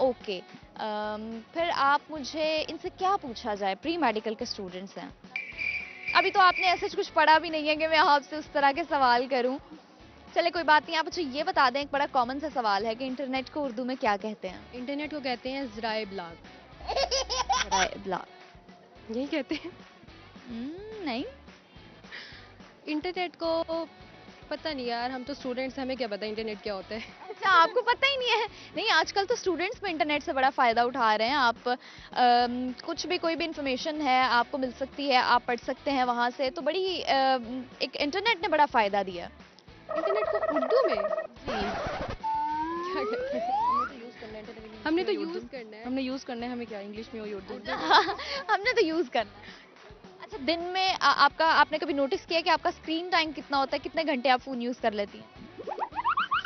ओके, फिर आप मुझे इनसे क्या पूछा जाए, प्री मेडिकल के स्टूडेंट्स हैं। अभी तो आपने ऐसा कुछ पढ़ा भी नहीं है कि मैं आपसे उस तरह के सवाल करूं। चले कोई बात नहीं, आप मुझे ये बता दें, एक बड़ा कॉमन सा सवाल है कि इंटरनेट को उर्दू में क्या कहते हैं। इंटरनेट को कहते हैं ज़राए ब्लॉग, ब्लॉग। यही कहते हैं। नहीं, इंटरनेट को पता नहीं यार, हम तो स्टूडेंट्स, हमें क्या पता इंटरनेट क्या होता है। अच्छा आपको पता ही नहीं है। नहीं, आजकल तो स्टूडेंट्स भी इंटरनेट से बड़ा फ़ायदा उठा रहे हैं। आप कुछ भी, कोई भी इंफॉर्मेशन है आपको मिल सकती है, आप पढ़ सकते हैं वहाँ से। तो बड़ी एक इंटरनेट ने बड़ा फ़ायदा दिया। इंटरनेट को उर्दू में जी, क्या कहते हैं? हमने तो यूज़ करना है। हमने यूज़ करना है, हमें क्या इंग्लिश में हो उर्दू में। हमने तो यूज़ करना है। अच्छा, दिन में आपने कभी नोटिस किया कि आपका स्क्रीन टाइम कितना होता है, कितने घंटे आप फ़ोन यूज़ कर लेती हैं?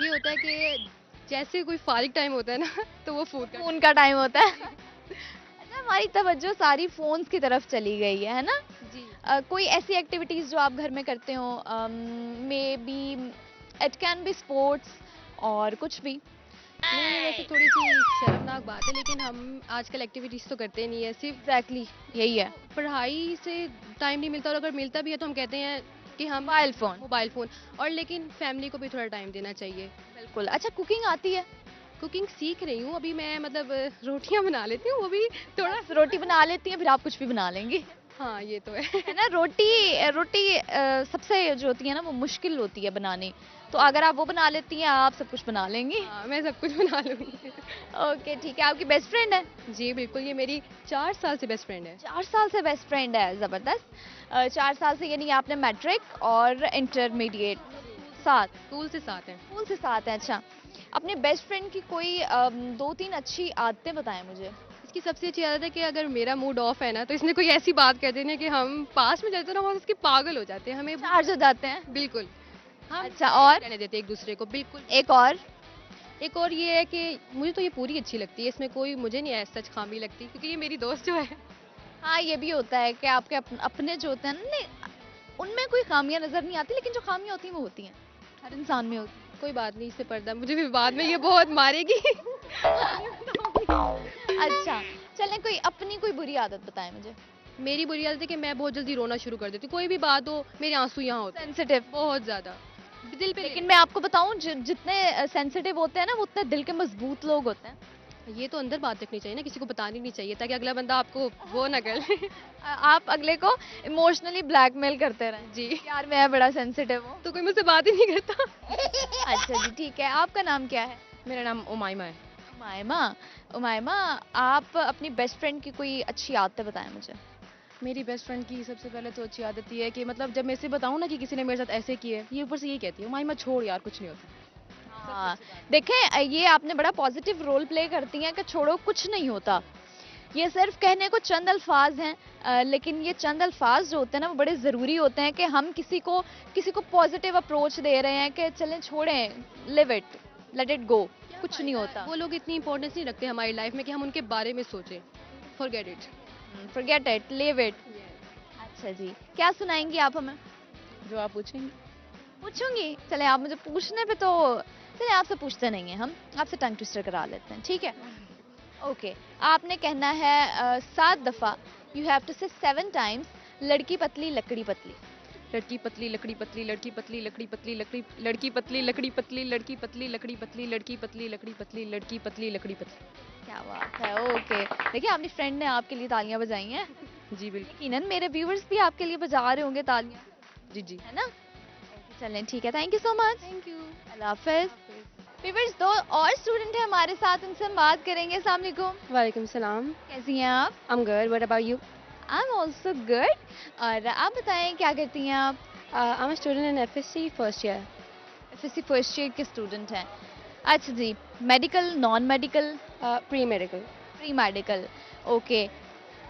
ये होता है कि जैसे कोई फारिग टाइम होता है ना तो वो फूड फ़ोन का टाइम होता है। अच्छा, हमारी तवज्जो सारी फ़ोन्स की तरफ चली गई है ना? जी। कोई ऐसी एक्टिविटीज़ जो आप घर में करते हो, may be it can be sports और कुछ भी। नहीं, वैसे थोड़ी सी शर्मनाक बात है, लेकिन हम आजकल एक्टिविटीज़ तो करते नहीं है, सिर्फ एग्जैक्टली यही है, पढ़ाई से टाइम नहीं मिलता, और अगर मिलता भी है तो हम कहते हैं कि हम मोबाइल फ़ोन। Mobile phone. और लेकिन फैमिली को भी थोड़ा टाइम देना चाहिए। बिल्कुल। अच्छा, कुकिंग आती है? कुकिंग सीख रही हूँ अभी मैं, मतलब रोटियाँ बना लेती हूँ, वो भी थोड़ा। रोटी बना लेती हैं, फिर आप कुछ भी बना लेंगी। हाँ, ये तो है। है ना, रोटी रोटी सबसे जो होती है ना वो मुश्किल होती है बनानी। तो अगर आप वो बना लेती हैं, आप सब कुछ बना लेंगी। हाँ, मैं सब कुछ बना लूँगी। ओके ठीक है, आपकी बेस्ट फ्रेंड है? जी बिल्कुल, ये मेरी 4 साल से बेस्ट फ्रेंड है। 4 साल से बेस्ट फ्रेंड है, ज़बरदस्त। 4 साल से, यानी आपने मैट्रिक और इंटरमीडिएट साथ, स्कूल से साथ हैं। स्कूल से साथ हैं। अच्छा, अपने बेस्ट फ्रेंड की कोई 2-3 अच्छी आदतें बताएं मुझे। इसकी सबसे अच्छी आदत है कि अगर मेरा मूड ऑफ है ना, तो इसने कोई ऐसी बात कर देनी है कि हम पास में चलते ना, हम उसके पागल हो जाते हैं, हमें चार्ज हो जाते हैं। बिल्कुल। हम अच्छा, और रहने देते एक दूसरे को, बिल्कुल। एक और? एक और ये है कि मुझे तो ये पूरी अच्छी लगती है, इसमें कोई मुझे नहीं ऐसा सच खामी लगती, क्योंकि ये मेरी दोस्त जो है। हाँ, ये भी होता है कि आपके अपने जो होते हैं ना, नहीं, उनमें कोई खामियां नजर नहीं आती, लेकिन जो खामियां होती हैं वो होती हैं, हर इंसान में होती कोई बात नहीं, इससे पर्दा, मुझे भी बाद में ये बहुत मारेगी। हैं। अच्छा, चलें, कोई अपनी कोई बुरी आदत बताएं मुझे। मेरी बुरी आदत है कि मैं बहुत जल्दी रोना शुरू कर देती हूँ, कोई भी बात हो मेरे आंसू यहाँ होते हैं, सेंसिटिव। बहुत ज्यादा दिल पे। लेकिन मैं आपको बताऊं, जितने सेंसिटिव होते हैं ना, वो उतने दिल के मजबूत लोग होते हैं। ये तो अंदर बात रखनी चाहिए ना, किसी को बतानी नहीं चाहिए, ताकि अगला बंदा आपको वो ना कर ले। आप अगले को इमोशनली ब्लैकमेल करते रहें। जी। यार मैं बड़ा सेंसिटिव हूँ। तो कोई मुझसे बात ही नहीं करता। अच्छा जी, ठीक है। आपका नाम क्या है? मेरा नाम उमाइमा है। उमाइमा। उमाइमा, आप अपनी बेस्ट फ्रेंड की कोई अच्छी आदतें बताएं मुझे। मेरी बेस्ट फ्रेंड की सबसे पहले तो अच्छी आदत ये है कि मतलब जब मैं इसे बताऊँ ना कि किसी ने मेरे साथ ऐसे किए, ये ऊपर से ये कहती है, माइमा छोड़ यार, कुछ नहीं होता। हाँ, देखें, ये आपने बड़ा पॉजिटिव रोल प्ले करती हैं कि छोड़ो कुछ नहीं होता। ये सिर्फ कहने को चंद अल्फाज हैं, लेकिन ये चंद अल्फाज जो होते हैं ना वो बड़े ज़रूरी होते हैं कि हम किसी को पॉजिटिव अप्रोच दे रहे हैं कि चलें, छोड़ें, live it, let it go, कुछ नहीं होता। वो लोग इतनी इंपॉर्टेंस नहीं रखते हमारी लाइफ में कि हम उनके बारे में सोचें। Forget it. Forget it, live it. अच्छा जी, क्या सुनाएंगी आप हमें? जो आप पूछेंगे। पूछूंगी, चले आप मुझे पूछने पे तो, चले आपसे पूछते नहीं हैं, हम आपसे टंग ट्विस्टर करा लेते हैं, ठीक है? ओके, आपने कहना है 7 दफ़ा, यू हैव टू से 7 टाइम्स, लड़की पतली लकड़ी पतली। लड़की पतली लकड़ी पतली, लड़की पतली लकड़ी पतली, लड़की पतली लकड़ी पतली, लड़की पतली लकड़ी पतली, लड़की पतली लकड़ी पतली, लड़की पतली लकड़ी पतली। क्या बात है, ओके। देखिए, आपकी फ्रेंड ने आपके लिए तालियां बजाई हैं। जी बिल्कुल। यकीनन मेरे व्यूअर्स भी आपके लिए बजा रहे होंगे तालियां, जी जी। है ना? चलें, ठीक है, thank you so much. Thank you. अल्लाह हाफिज़। व्यूअर्स, 2 और स्टूडेंट हैं हमारे साथ, उनसे हम बात करेंगे। अस्सलाम वालेकुम, वालेकुम सलाम। कैसी हैं आप? I am good, what about you? I am also good. और आप बताएं, क्या करती हैं आप? I am a student in FSC first year. FSC first year के स्टूडेंट हैं। अच्छा जी, medical, non medical? Pre medical. Pre medical, okay.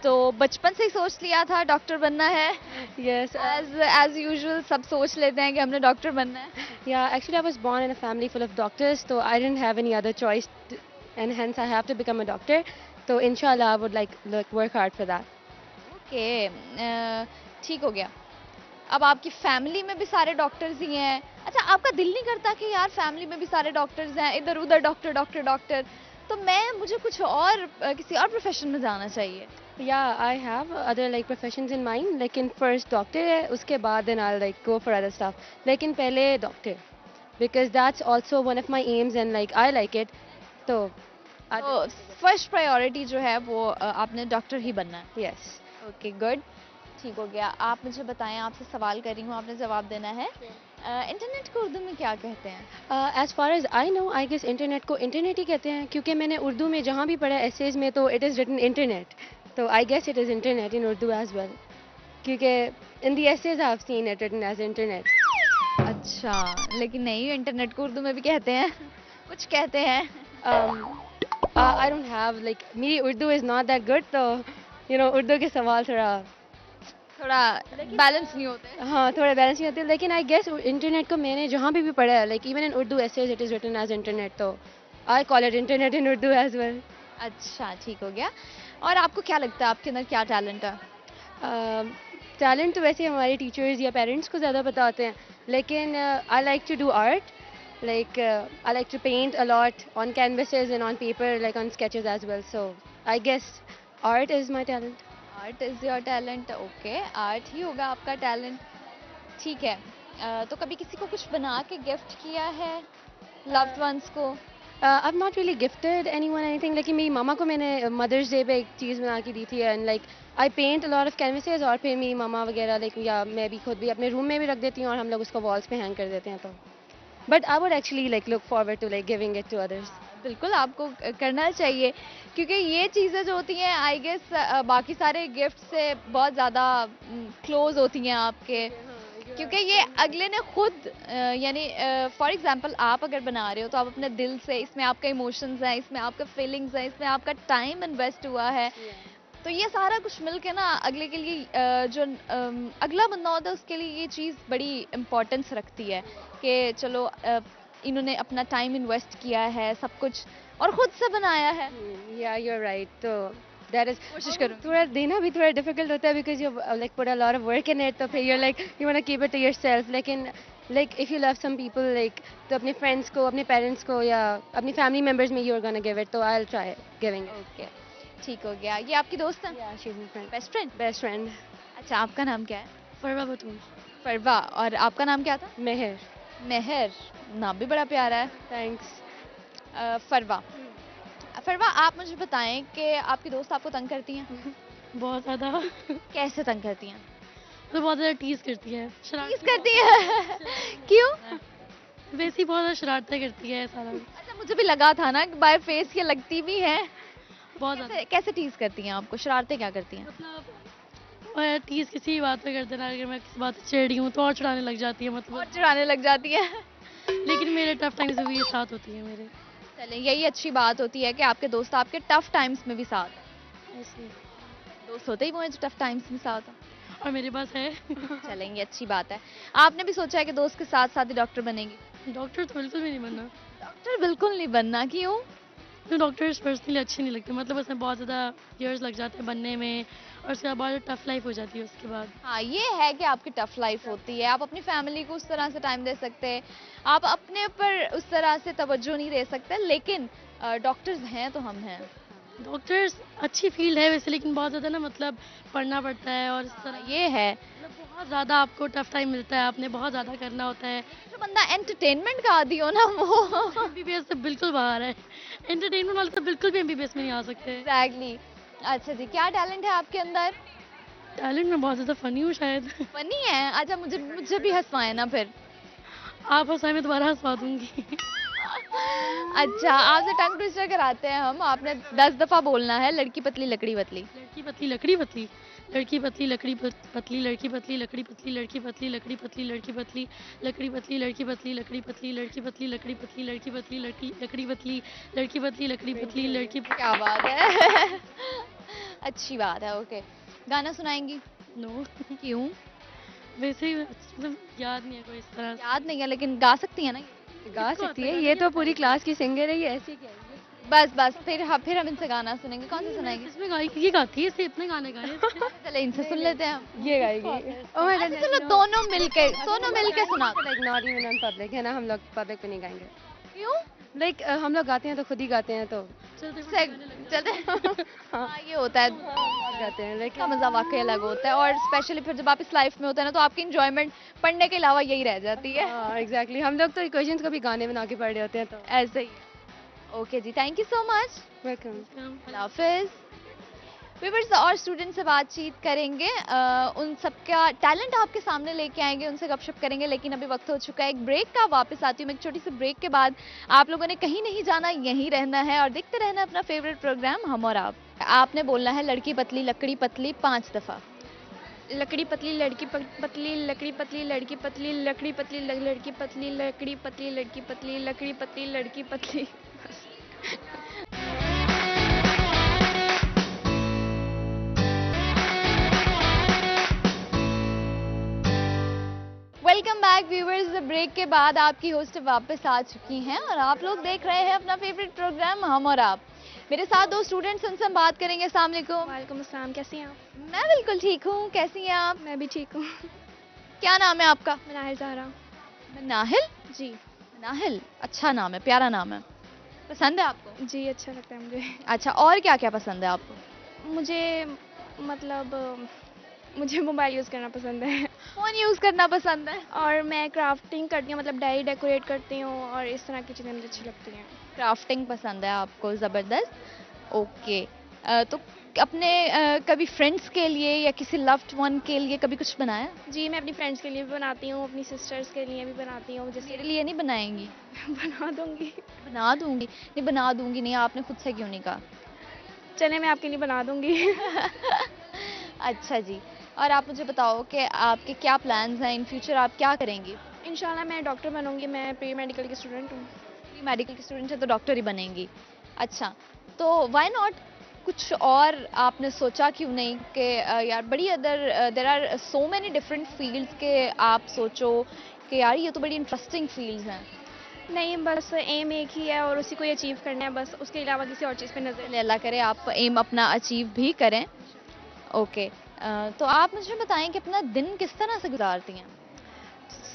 तो बचपन से ही सोच लिया था डॉक्टर बनना है? यस। एज यूजुअल सब सोच लेते हैं कि हमने डॉक्टर बनना है। Yeah, actually I was born in a family full of doctors, so I didn't have any other choice, and hence I have to become a doctor. So inshallah I would like work hard for that. Okay, ठीक हो गया। अब आपकी family में भी सारे doctors ही हैं। अच्छा, आपका दिल नहीं करता कि यार फैमिली में भी सारे डॉक्टर्स हैं, इधर उधर डॉक्टर डॉक्टर डॉक्टर, तो मुझे कुछ और किसी और प्रोफेशन में जाना चाहिए? Yeah, I have other like professions in mind. लेकिन first doctor है, उसके बाद then I'll like go for other stuff. लेकिन पहले doctor, because that's also one of my aims and like I like it. तो तो फर्स्ट प्रायोरिटी जो है वो आपने डॉक्टर ही बनना है। yes. ओके, गुड, ठीक हो गया। आप मुझे बताएं, आपसे सवाल कर रही हूँ, आपने जवाब देना है। इंटरनेट को उर्दू में क्या कहते हैं? As far as I know, I guess internet को इंटरनेट ही कहते हैं, क्योंकि मैंने उर्दू में जहाँ भी पढ़ा एसेज में तो it is written इंटरनेट, तो I guess it is internet in Urdu as well, क्योंकि in the essays I've seen it written as internet. अच्छा, लेकिन नहीं, इंटरनेट को उर्दू में भी कहते हैं, कुछ कहते हैं। I don't have like मेरी Urdu is not that good, तो उर्दू के सवाल थोड़ा बैलेंस नहीं होते। हाँ थोड़ा बैलेंस नहीं होते, लेकिन आई गेस इंटरनेट को मैंने जहाँ भी पढ़ा है like even in Urdu essays it is written as internet, तो I call it internet in Urdu as well. अच्छा, ठीक हो गया। और आपको क्या लगता है आपके अंदर क्या टैलेंट है? टैलेंट तो वैसे हमारे टीचर्स या पेरेंट्स को ज़्यादा पता होते हैं, लेकिन I like to do art, like I like to paint a lot on canvases and on paper, like on sketches as well, so I guess art is my talent. Art is your talent. Okay, art ही होगा आपका talent, ठीक है। तो कभी किसी को कुछ बना के गिफ्ट किया है, लव्ड वंस को? I've not really gifted anyone anything, लेकिन मेरी मामा को मैंने मदर्स डे पे एक चीज़ बना के दी थी, and like I paint a lot of canvases, और फिर मेरी मामा वगैरह लाइक या मैं भी खुद भी अपने रूम में भी रख देती हूँ और हम लोग उसको वॉल्स पे हैंग कर देते हैं, तो but I would actually like look forward to like giving it to others. बिल्कुल, आपको करना चाहिए, क्योंकि ये चीज़ें जो होती हैं आई गेस बाकी सारे गिफ्ट से बहुत ज़्यादा क्लोज होती हैं आपके, क्योंकि ये अगले ने खुद यानी फॉर एग्जांपल आप अगर बना रहे हो तो आप अपने दिल से, इसमें आपका इमोशंस हैं, इसमें आपका फीलिंग्स हैं, इसमें आपका टाइम इन्वेस्ट हुआ है, तो ये सारा कुछ मिलके ना अगले के लिए जो अगला बंदा होता है उसके लिए ये चीज़ बड़ी इम्पोर्टेंस रखती है कि चलो इन्होंने अपना टाइम इन्वेस्ट किया है, सब कुछ और खुद से बनाया है। या यू आर राइट, तो दैट इज कोशिश करूँ। थोड़ा देना भी थोड़ा डिफिकल्ट होता है because you like put a lot of work in it, तो फिर you like you want to keep it to yourself, लेकिन like if you love some people like तो अपने फ्रेंड्स को, अपने पेरेंट्स को या अपनी फैमिली मेंबर्स में you are gonna give it, तो I will try giving it. Okay, ठीक हो गया। ये आपकी दोस्त है? या she is my friend, best friend? Best friend. अच्छा, आपका नाम क्या है? फरवा बतून। फरवा। और आपका नाम क्या था? मेहर। मेहर, नाम भी बड़ा प्यारा है। थैंक्स। फरवा, फरवा आप मुझे बताएं कि आपकी दोस्त आपको तंग करती हैं? बहुत ज़्यादा। कैसे तंग करती हैं? तो बहुत ज़्यादा टीज़ करती है, टीज करती है? क्यों? वैसे ही बहुत ज़्यादा शरारतें करती है सारा। अच्छा, मुझे भी लगा था ना कि बाय फेस ये लगती भी हैं। बहुत ज़्यादा कैसे टीज करती हैं आपको, शरारतें क्या करती हैं? मतलब और टीज़ किसी भी बात पे कर देना, अगर मैं किसी बात से चिढ़ रही हूँ तो और चिढ़ाने लग जाती है, और मतलब चिढ़ाने लग जाती हैं। लेकिन मेरे टफ टाइम्स में भी ये साथ होती है मेरे। चलें, यही अच्छी बात होती है कि आपके दोस्त आपके टफ टाइम्स में भी साथ हैं। ऐसे ही। दोस्त होते ही वो हैं जो टफ टाइम्स में साथ हैं। और मेरे पास है। चलेंगे, अच्छी बात है। आपने भी सोचा है कि दोस्त के साथ साथ ही डॉक्टर बनेगी? डॉक्टर तो बिल्कुल भी नहीं बनना, डॉक्टर बिल्कुल नहीं बनना, क्यों? तो डॉक्टर्स पर्सनली अच्छे नहीं लगते, मतलब उसमें बहुत ज़्यादा ईयर्स लग जाते हैं बनने में, और उसके बाद बहुत टफ लाइफ हो जाती है उसके बाद। हाँ, ये है कि आपकी टफ लाइफ होती है, आप अपनी फैमिली को उस तरह से टाइम दे सकते, आप अपने ऊपर उस तरह से तवज्जो नहीं दे सकते, लेकिन डॉक्टर्स हैं तो हम हैं। डॉक्टर्स अच्छी फील्ड है वैसे, लेकिन बहुत ज़्यादा ना मतलब पढ़ना पड़ता है, और इस तरह ये है, मतलब बहुत ज़्यादा आपको टफ टाइम मिलता है, आपने बहुत ज़्यादा करना होता है। जो बंदा एंटरटेनमेंट का आदी हो ना वो एमबीबीएस से बिल्कुल बाहर है, एंटरटेनमेंट वाले तो बिल्कुल भी एमबीबीएस में नहीं आ सकते। एग्जैक्टली। अच्छा जी, क्या टैलेंट है आपके अंदर? टैलेंट में बहुत ज़्यादा फनी हूँ शायद। फनी है? अच्छा, मुझे भी हंसवाएं ना फिर। आप हंसाए मैं दोबारा हंसवा दूंगी। अच्छा, आपसे टंग ट्विस्टर कराते हैं हम। आपने 10 दफा बोलना है, लड़की पतली लकड़ी पतली। लड़की पतली लकड़ी पतली, लड़की पतली लकड़ी पतली, लड़की पतली लकड़ी पतली, लड़की पतली लकड़ी पतली, लड़की पतली लकड़ी पतली, लड़की पतली लकड़ी पतली, लड़की पतली लकड़ी पतली, लड़की पतली लकड़ी पतली, लड़की पतली लकड़ी पतली, लड़की। क्या बात है। अच्छी बात है। ओके, गाना सुनाएंगी? नो, क्यों? वैसे ही मतलब याद नहीं है कोई इस तरह से। याद नहीं है, लेकिन गा सकती है ना? गा सकती है, ये तो पूरी क्लास की सिंगर है, ये ऐसे क्या है? बस बस फिर हम इनसे गाना सुनेंगे। कौन सा सुनाएंगे? इसमें गाई ये गाती है, इससे इतने गाने गाए इसने। चले इनसे सुन लेते हैं हम। ये गाएगी। अच्छा चलो दोनों मिलके सुना दो। Like not even on public है ना, हम लोग पब्लिक पे नहीं गाएंगे। क्यों? लाइक हम लोग गाते हैं तो खुद ही गाते हैं, तो चलते हाँ ये होता है, गाते हैं इसका लेकिन मजा वाकई अलग होता है। और स्पेशली फिर जब आप इस लाइफ में होते हैं ना, तो आपकी इंजॉयमेंट पढ़ने के अलावा यही रह जाती है। हाँ एग्जैक्टली, हम लोग तो इक्वेशंस को भी गाने बना के पढ़ रहे होते हैं, तो ऐसे ही। ओके जी, thank you so much. Welcome. अल्लाह हाफिज। व्यूअर्स और स्टूडेंट से बातचीत करेंगे, उन सबका टैलेंट आपके सामने लेके आएंगे, उनसे गपशप करेंगे। लेकिन अभी वक्त हो चुका है एक ब्रेक का। वापस आती हूँ मैं एक छोटी सी ब्रेक के बाद। आप लोगों ने कहीं नहीं जाना, यहीं रहना है और देखते रहना अपना फेवरेट प्रोग्राम हम और आप। आपने बोलना है लड़की पतली लकड़ी पतली 5 दफा। लकड़ी पतली लड़की पतली लकड़ी पतली लड़की पतली लकड़ी पतली लड़की पतली लकड़ी पतली लड़की पतली लकड़ी पतली लड़की पतली। Welcome back viewers. ब्रेक के बाद आपकी होस्ट वापस आ चुकी हैं और आप लोग देख रहे हैं अपना फेवरेट प्रोग्राम हम और आप। मेरे साथ 2 स्टूडेंट्स, उनसे हम बात करेंगे। अस्सलाम वालेकुम। वालेकुम अस्सलाम, कैसी हैं आप? मैं बिल्कुल ठीक हूँ, कैसी हैं आप? मैं भी ठीक हूँ। क्या नाम है आपका? मनाहिल ज़हरा। नाहिल? जी नाहिल, अच्छा नाम है, प्यारा नाम है। पसंद है आपको? जी, अच्छा लगता है मुझे। अच्छा, और क्या क्या पसंद है आपको? मुझे मतलब मुझे मोबाइल यूज़ करना पसंद है फोन यूज करना पसंद है। और मैं क्राफ्टिंग करती हूँ, मतलब डायरी डेकोरेट करती हूँ और इस तरह की चीज़ें मुझे अच्छी लगती हैं। क्राफ्टिंग पसंद है आपको, ज़बरदस्त। ओके, तो अपने कभी फ्रेंड्स के लिए या किसी लव्ड वन के लिए कभी कुछ बनाया? जी, मैं अपनी फ्रेंड्स के लिए भी बनाती हूँ, अपनी सिस्टर्स के लिए भी बनाती हूँ, जैसे मेरे लिए नहीं बनाएंगी? बना दूँगी। बना दूंगी। नहीं बना दूंगी नहीं, आपने खुद से क्यों नहीं कहा? चले, मैं आपके लिए बना दूँगी। अच्छा जी, और आप मुझे बताओ कि आपके क्या प्लान्स हैं इन फ्यूचर, आप क्या करेंगी? इंशाल्लाह मैं डॉक्टर बनूँगी, मैं प्री मेडिकल की स्टूडेंट हूँ। प्री मेडिकल की स्टूडेंट है तो डॉक्टर ही बनेंगी। अच्छा, तो व्हाई नॉट कुछ और आपने सोचा क्यों नहीं कि यार बड़ी other there are so many different fields के आप सोचो कि यार ये तो बड़ी इंटरेस्टिंग फील्ड्स हैं। नहीं, बस एम एक ही है और उसी को अचीव करना है बस, उसके अलावा किसी और चीज़ पे नज़र चलिए अल्लाह करे आप एम अपना अचीव भी करें। ओके, तो आप मुझे बताएं कि अपना दिन किस तरह से गुजारती हैं?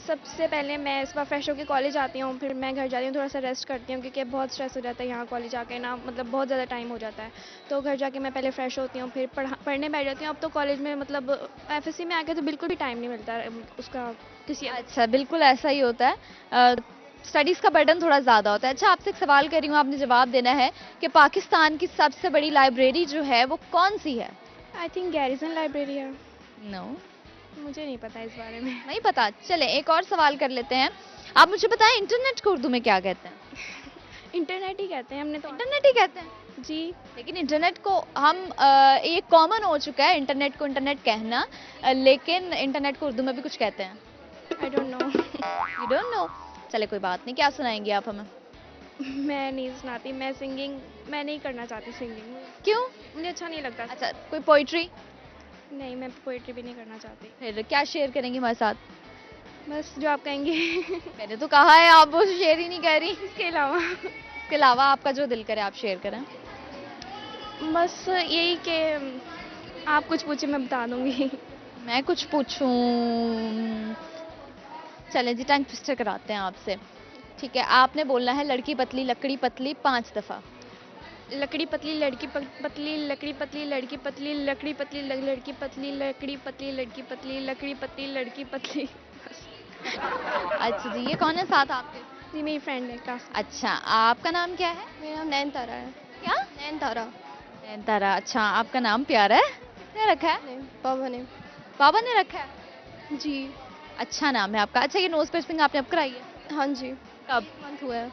सबसे पहले मैं सुबह फ्रेश होकर कॉलेज आती हूँ, फिर मैं घर जाती हूँ, थोड़ा सा रेस्ट करती हूँ क्योंकि बहुत स्ट्रेस हो जाता है यहाँ कॉलेज आके ना, मतलब बहुत ज़्यादा टाइम हो जाता है। तो घर जाके मैं पहले फ्रेश होती हूँ, फिर पढ़ने बैठ जाती हूँ। अब तो कॉलेज में मतलब एफएससी में आके तो बिल्कुल भी टाइम नहीं मिलता उसका किसी। अच्छा, बिल्कुल ऐसा ही होता है, स्टडीज़ का बर्डन थोड़ा ज़्यादा होता है। अच्छा, आपसे एक सवाल कर रही हूँ, आपने जवाब देना है कि पाकिस्तान की सबसे बड़ी लाइब्रेरी जो है वो कौन सी है? आई थिंक गैरिसन लाइब्रेरी है। नो, मुझे नहीं पता इस बारे में। नहीं पता। चले एक और सवाल कर लेते हैं। आप मुझे बताएं इंटरनेट को उर्दू में क्या कहते हैं? इंटरनेट ही कहते हैं हमने तो। इंटरनेट ही कहते हैं जी। लेकिन इंटरनेट को हम ये कॉमन हो चुका है इंटरनेट को इंटरनेट कहना, लेकिन इंटरनेट को उर्दू में भी कुछ कहते हैं। I don't know. You don't know? चले कोई बात नहीं, क्या सुनाएंगी आप हमें? मैं नहीं सुनाती, मैं सिंगिंग मैं नहीं करना चाहती सिंगिंग। क्यों? मुझे अच्छा नहीं लगता। अच्छा, कोई पोइट्री? नहीं, मैं पोइट्री भी नहीं करना चाहती। फिर क्या शेयर करेंगी हमारे साथ? बस जो आप कहेंगे। मैंने तो कहा है, आप वो शेयर ही नहीं कर रही। इसके अलावा इसके अलावा आपका जो दिल करे आप शेयर करें। बस यही कि आप कुछ पूछे मैं बता दूंगी। मैं कुछ पूछूं? चलें जी, टंग ट्विस्टर कराते हैं आपसे। ठीक है, आपने बोलना है लड़की पतली लकड़ी पतली 5 दफा। लकड़ी पतली लड़की पतली लकड़ी पतली लड़की पतली लकड़ी पतली लड़की पतली लकड़ी पतली लड़की पतली लकड़ी पतली लड़की पतली। अच्छा जी, ये कौन है साथ आपके? जी, मेरी फ्रेंड है क्लास। अच्छा, आपका नाम क्या है? मेरा नाम नैन तारा है। क्या? नैन तारा। तारा। अच्छा, आपका नाम प्यारा है। किसने रखा है? नहीं, पापा ने। बाबा ने रखा है? जी। अच्छा नाम है आपका। अच्छा, ये नोज पियर्सिंग आपने अब कराई है? हाँ जी। कब? मंथ हुआ है।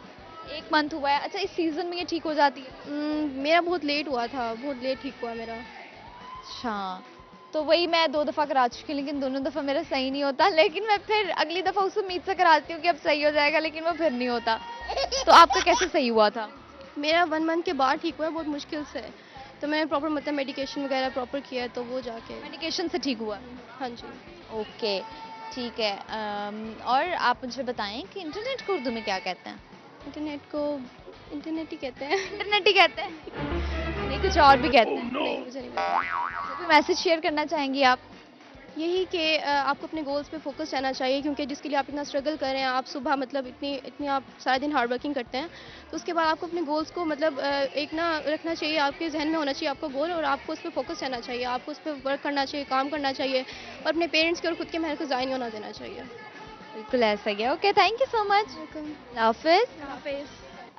1 मंथ हुआ है। अच्छा, इस सीजन में ये ठीक हो जाती है? मेरा बहुत लेट हुआ था, बहुत लेट ठीक हुआ मेरा। अच्छा, तो वही मैं 2 दफ़ा करा चुकी हूँ, लेकिन दोनों दफ़ा मेरा सही नहीं होता। लेकिन मैं फिर अगली दफ़ा उस उम्मीद से कराती हूँ कि अब सही हो जाएगा, लेकिन वो फिर नहीं होता। तो आपका कैसे सही हुआ था? मेरा 1 मंथ के बाद ठीक हुआ है, बहुत मुश्किल से। तो मैंने प्रॉपर मतलब मेडिकेशन वगैरह प्रॉपर किया है, तो वो जाके। मेडिकेशन से ठीक हुआ? हाँ जी। ओके, ठीक है। और आप मुझे बताएं कि इंटरनेट को उर्दू में क्या कहते हैं? इंटरनेट को इंटरनेट ही कहते हैं। इंटरनेट ही कहते हैं, नहीं कुछ और भी कहते हैं? नहीं, मुझे नहीं पता। कोई मैसेज शेयर करना चाहेंगी आप? यही कि आपको अपने गोल्स पे फोकस रहना चाहिए, क्योंकि जिसके लिए आप इतना स्ट्रगल कर रहे हैं, आप सुबह मतलब इतनी इतनी आप सारा दिन हार्ड वर्किंग करते हैं, तो उसके बाद आपको अपने गोल्स को मतलब एक ना रखना चाहिए, आपके जहन में होना चाहिए आपका गोल, और आपको उस पर फोकस रहना चाहिए, आपको उस पर वर्क करना चाहिए, काम करना चाहिए, और अपने पेरेंट्स के और खुद के मेहनत को ज़ाया नहीं होना देना चाहिए। बिल्कुल ऐसा ही है। Okay, thank you so much. हाफिज।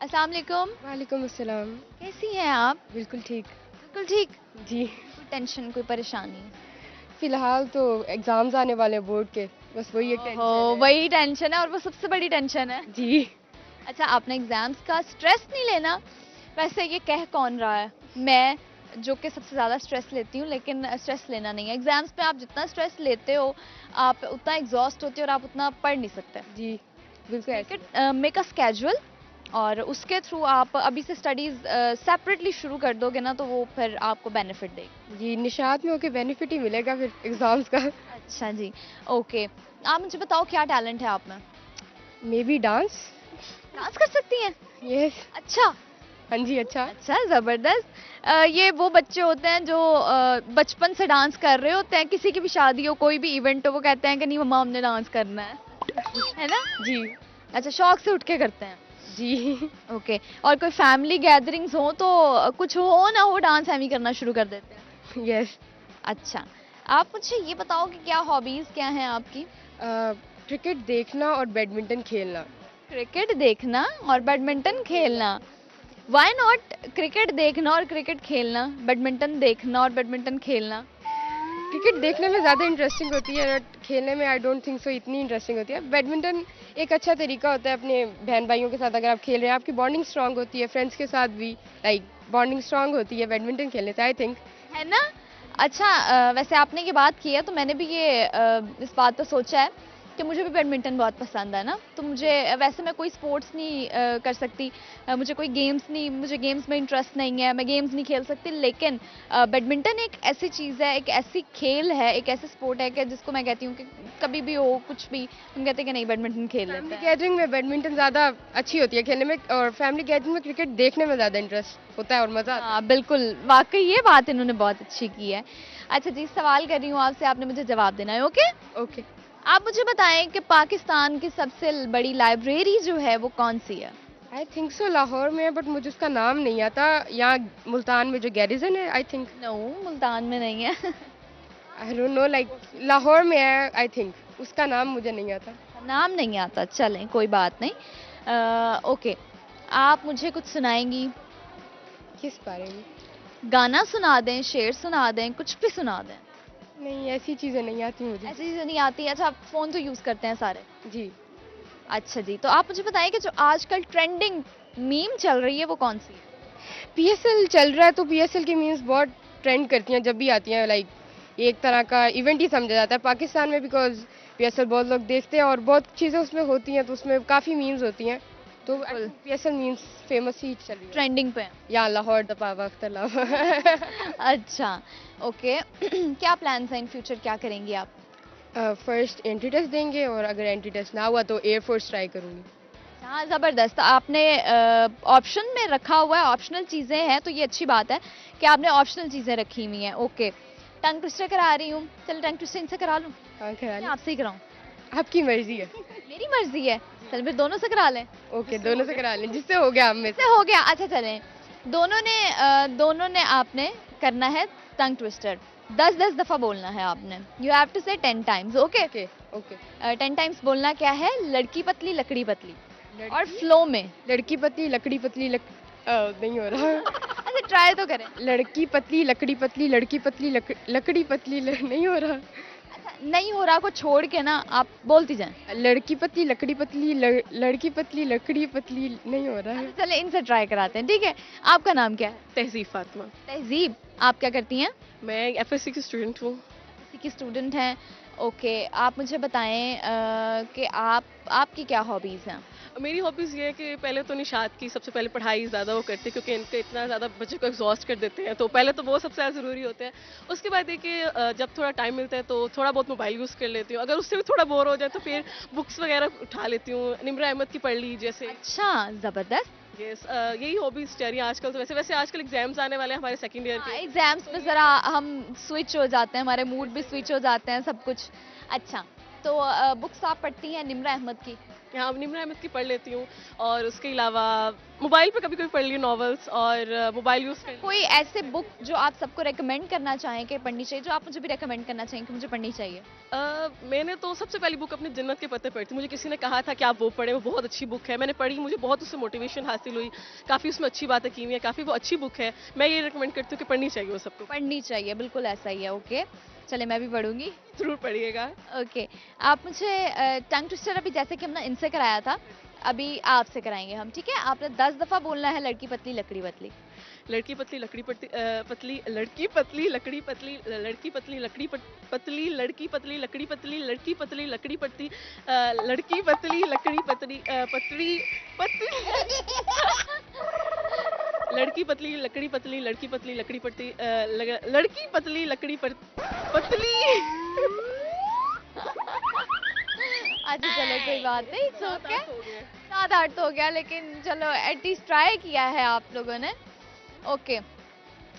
अस्सलाम वालेकुम। वालेकुम अस्सलाम। कैसी हैं आप? बिल्कुल ठीक। बिल्कुल ठीक। जी। कोई टेंशन, कोई परेशानी? फिलहाल तो एग्जाम्स आने वाले हैं बोर्ड के, बस वही एक टेंशन ओहो, है। वही टेंशन है, और वो सबसे बड़ी टेंशन है। जी। अच्छा, आपने एग्जाम्स का स्ट्रेस नहीं लेना। वैसे ये कह कौन रहा है? मैं, जो कि सबसे ज़्यादा स्ट्रेस लेती हूँ, लेकिन स्ट्रेस लेना नहीं है। एग्जाम्स पे आप जितना स्ट्रेस लेते हो, आप उतना एग्जॉस्ट होते हो, और आप उतना पढ़ नहीं सकते। जी बिल्कुल ऐसे। मेक अ स्केड्यूल, और उसके थ्रू आप अभी से स्टडीज़ सेपरेटली शुरू कर दोगे ना, तो वो फिर आपको बेनिफिट देगी। जी, निशात में होके बेनिफिट ही मिलेगा फिर एग्जाम्स का। अच्छा जी, ओके। आप मुझे बताओ, क्या टैलेंट है आप में? May be dance. डांस कर सकती हैं? यस। अच्छा। हाँ जी, अच्छा। अच्छा, ज़बरदस्त। ये वो बच्चे होते हैं जो बचपन से डांस कर रहे होते हैं, किसी की भी शादी हो, कोई भी इवेंट हो, वो कहते हैं कि नहीं मम्मा हमने डांस करना है ना? जी। अच्छा, शौक से उठ के करते हैं। जी। ओके। और कोई फैमिली गैदरिंग्स हो तो कुछ हो ना हो, डांस हम ही करना शुरू कर देते हैं। यस। अच्छा, आप मुझे ये बताओ कि क्या हॉबीज़ क्या हैं आपकी? क्रिकेट देखना और बैडमिंटन खेलना। क्रिकेट देखना और बैडमिंटन खेलना। व्हाई नॉट क्रिकेट देखना और क्रिकेट खेलना, बैडमिंटन देखना और बैडमिंटन खेलना? क्रिकेट देखने में ज़्यादा इंटरेस्टिंग होती है, बट खेलने में आई डोंट थिंक सो इतनी इंटरेस्टिंग होती है। बैडमिंटन एक अच्छा तरीका होता है अपने बहन भाइयों के साथ, अगर आप खेल रहे हैं आपकी बॉन्डिंग स्ट्रांग होती है, फ्रेंड्स के साथ भी लाइक बॉन्डिंग स्ट्रांग होती है बैडमिंटन खेलने से, आई थिंक। है ना? अच्छा, वैसे आपने ये बात की है तो मैंने भी ये इस बात पर सोचा है कि मुझे भी बैडमिंटन बहुत पसंद है ना, तो मुझे वैसे मैं कोई स्पोर्ट्स नहीं कर सकती, मुझे कोई गेम्स नहीं, मुझे गेम्स में इंटरेस्ट नहीं है, मैं गेम्स नहीं खेल सकती, लेकिन बैडमिंटन एक ऐसी चीज़ है, एक ऐसी खेल है, एक ऐसी स्पोर्ट है कि जिसको मैं कहती हूँ कि कभी भी हो कुछ भी, हम कहते हैं कि नहीं बैडमिंटन खेल लेते फैमिली हैं। गैदरिंग में बैडमिंटन ज़्यादा अच्छी होती है खेलने में, और फैमिली गैदरिंग में क्रिकेट देखने में ज़्यादा इंटरेस्ट होता है और मज़ा आता है। हाँ बिल्कुल, वाकई ये बात इन्होंने बहुत अच्छी की है। अच्छा जी, सवाल कर रही हूँ आपसे, आपने मुझे जवाब देना है। Okay, okay. आप मुझे बताएं कि पाकिस्तान की सबसे बड़ी लाइब्रेरी जो है वो कौन सी है? आई थिंक सो लाहौर में है, बट मुझे उसका नाम नहीं आता। यहाँ मुल्तान में जो गैरिजन है, आई थिंक। नो, मुल्तान में नहीं है। I don't know, like Lahore में है आई थिंक, उसका नाम मुझे नहीं आता। नाम नहीं आता, चलें कोई बात नहीं। ओके, आप मुझे कुछ सुनाएंगी? किस बारे में? गाना सुना दें, शेर सुना दें, कुछ भी सुना दें। नहीं, ऐसी चीज़ें नहीं आती मुझे। ऐसी चीज़ें नहीं आती? अच्छा, आप फ़ोन तो यूज़ करते हैं सारे? जी। अच्छा जी, तो आप मुझे बताएं कि जो आजकल ट्रेंडिंग मीम चल रही है वो कौन सी है? पीएसएल चल रहा है, तो पीएसएल की मीम्स बहुत ट्रेंड करती हैं जब भी आती हैं, लाइक एक तरह का इवेंट ही समझा जाता है पाकिस्तान में, बिकॉज पीएसएल बहुत लोग देखते हैं और बहुत चीज़ें उसमें होती हैं, तो उसमें काफ़ी मीम्स होती हैं, तो पीएसएल मीम्स फेमस ही चल रही है। ट्रेंडिंग पे? या लाहौर दफा वक्त अच्छा, ओके। क्या प्लान्स हैं इन फ्यूचर, क्या करेंगी आप? फर्स्ट एंट्री टेस्ट देंगे, और अगर एंट्री टेस्ट ना हुआ तो एयरफोर्स ट्राई करूँगी। हाँ, ज़बरदस्त। आपने ऑप्शन में रखा हुआ है, ऑप्शनल चीज़ें हैं, तो ये अच्छी बात है कि आपने ऑप्शनल चीज़ें रखी हुई हैं। ओके, टंग ट्विस्टर करा रही हूँ, चल टंग ट्विस्टर इनसे करा लूँ? हाँ, करा मैं लें। आपसे ही कराऊँ? आपकी मर्जी है। मेरी मर्जी है, चल फिर दोनों से करा लें। ओके, दोनों से करा लें, जिससे हो गया हम में से। से हो गया? अच्छा चलें, दोनों ने आपने करना है टंग ट्विस्टर, 10-10 दफ़ा बोलना है आपने। यू हैव टू से 10 times. Okay, okay okay. 10 times बोलना क्या है? लड़की पतली लकड़ी पतली, और फ्लो में। लड़की पतली लकड़ी पतली नहीं हो रहा। अच्छा, ट्राई तो करें। लड़की पतली लकड़ी पतली, लड़की पतली लकड़ी पतली नहीं हो रहा। अच्छा, नहीं हो रहा को छोड़ के ना आप बोलती जाएं। लड़की पतली लकड़ी पतली लड़की पतली लकड़ी पतली नहीं हो रहा है। अच्छा, चले इनसे ट्राई कराते हैं, ठीक है? आपका नाम क्या है? तहज़ीब फातिमा। तहजीब। आप क्या करती हैं? मैं एफएससी की स्टूडेंट हूँ। किसी की स्टूडेंट हैं? ओके, आप मुझे बताएं कि आपकी क्या हॉबीज़ हैं? मेरी हॉबीज़ ये है कि पहले तो निशात की सबसे पहले पढ़ाई ज़्यादा वो करते हैं, क्योंकि इनके इतना ज़्यादा बच्चे को एग्जॉस्ट कर देते हैं, तो पहले तो वो सबसे ज़्यादा ज़रूरी होता है। उसके बाद ये कि जब थोड़ा टाइम मिलता है तो थोड़ा बहुत मोबाइल यूज़ कर लेती हूँ, अगर उससे भी थोड़ा बोर हो जाए तो फिर बुक्स वगैरह उठा लेती हूँ, निम्रा अहमद की पढ़ ली जैसे। अच्छा, ज़बरदस्त। यस, यही हॉबीज रही हैं आजकल। तो वैसे वैसे आजकल एग्जाम्स आने वाले हैं हमारे सेकंड ईयर के। एग्जाम्स में जरा हम स्विच हो जाते हैं, हमारे मूड भी स्विच हो जाते हैं, सब कुछ। अच्छा, तो बुक्स आप पढ़ती हैं निम्रा अहमद की? हाँ, निम्रा अहमद की पढ़ लेती हूँ, और उसके अलावा मोबाइल पे कभी कभी पढ़ ली नॉवेल्स, और मोबाइल यूज़ कर कोई ऐसे बुक जो आप सबको रेकमेंड करना चाहें कि पढ़नी चाहिए, जो आप मुझे भी रेकमेंड करना चाहें कि मुझे पढ़नी चाहिए? मैंने तो सबसे पहली बुक अपनी जन्नत के पत्ते पढ़ी थी। मुझे किसी ने कहा था कि आप वो पढ़ें, वो बहुत अच्छी बुक है। मैंने पढ़ी, मुझे बहुत उससे मोटिवेशन हासिल हुई, काफ़ी उसमें अच्छी बातें की हुई हैं, काफ़ी वो अच्छी बुक है। मैं ये रिकमेंड करती हूँ कि पढ़नी चाहिए वो सबको। पढ़नी चाहिए, बिल्कुल ऐसा ही है। ओके, चले मैं भी पढ़ूंगी। ज़रूर पढ़िएगा। ओके, आप मुझे टंग ट्विस्टर अभी जैसे कि हमने इनसे कराया था, अभी आपसे कराएंगे हम, ठीक है? आपने 10 दफा बोलना है लड़की पतली लकड़ी पतली। लड़की पतली लकड़ी पतली, लड़की पतली लकड़ी पतली, लड़की पतली लकड़ी पतली, लड़की पतली लकड़ी पतली, लड़की पतली लकड़ी पतली, लड़की पतली लकड़ी पतली, पतली लड़की पतली लकड़ी पतली, लड़की पतली लकड़ी पतली, लड़की पतली लकड़ी पतली। अच्छा चलो, कोई बात नहीं, इट्स ओके। हो गया। 7-8 तो हो गया, लेकिन चलो एटलीस्ट ट्राई किया है आप लोगों ने। ओके,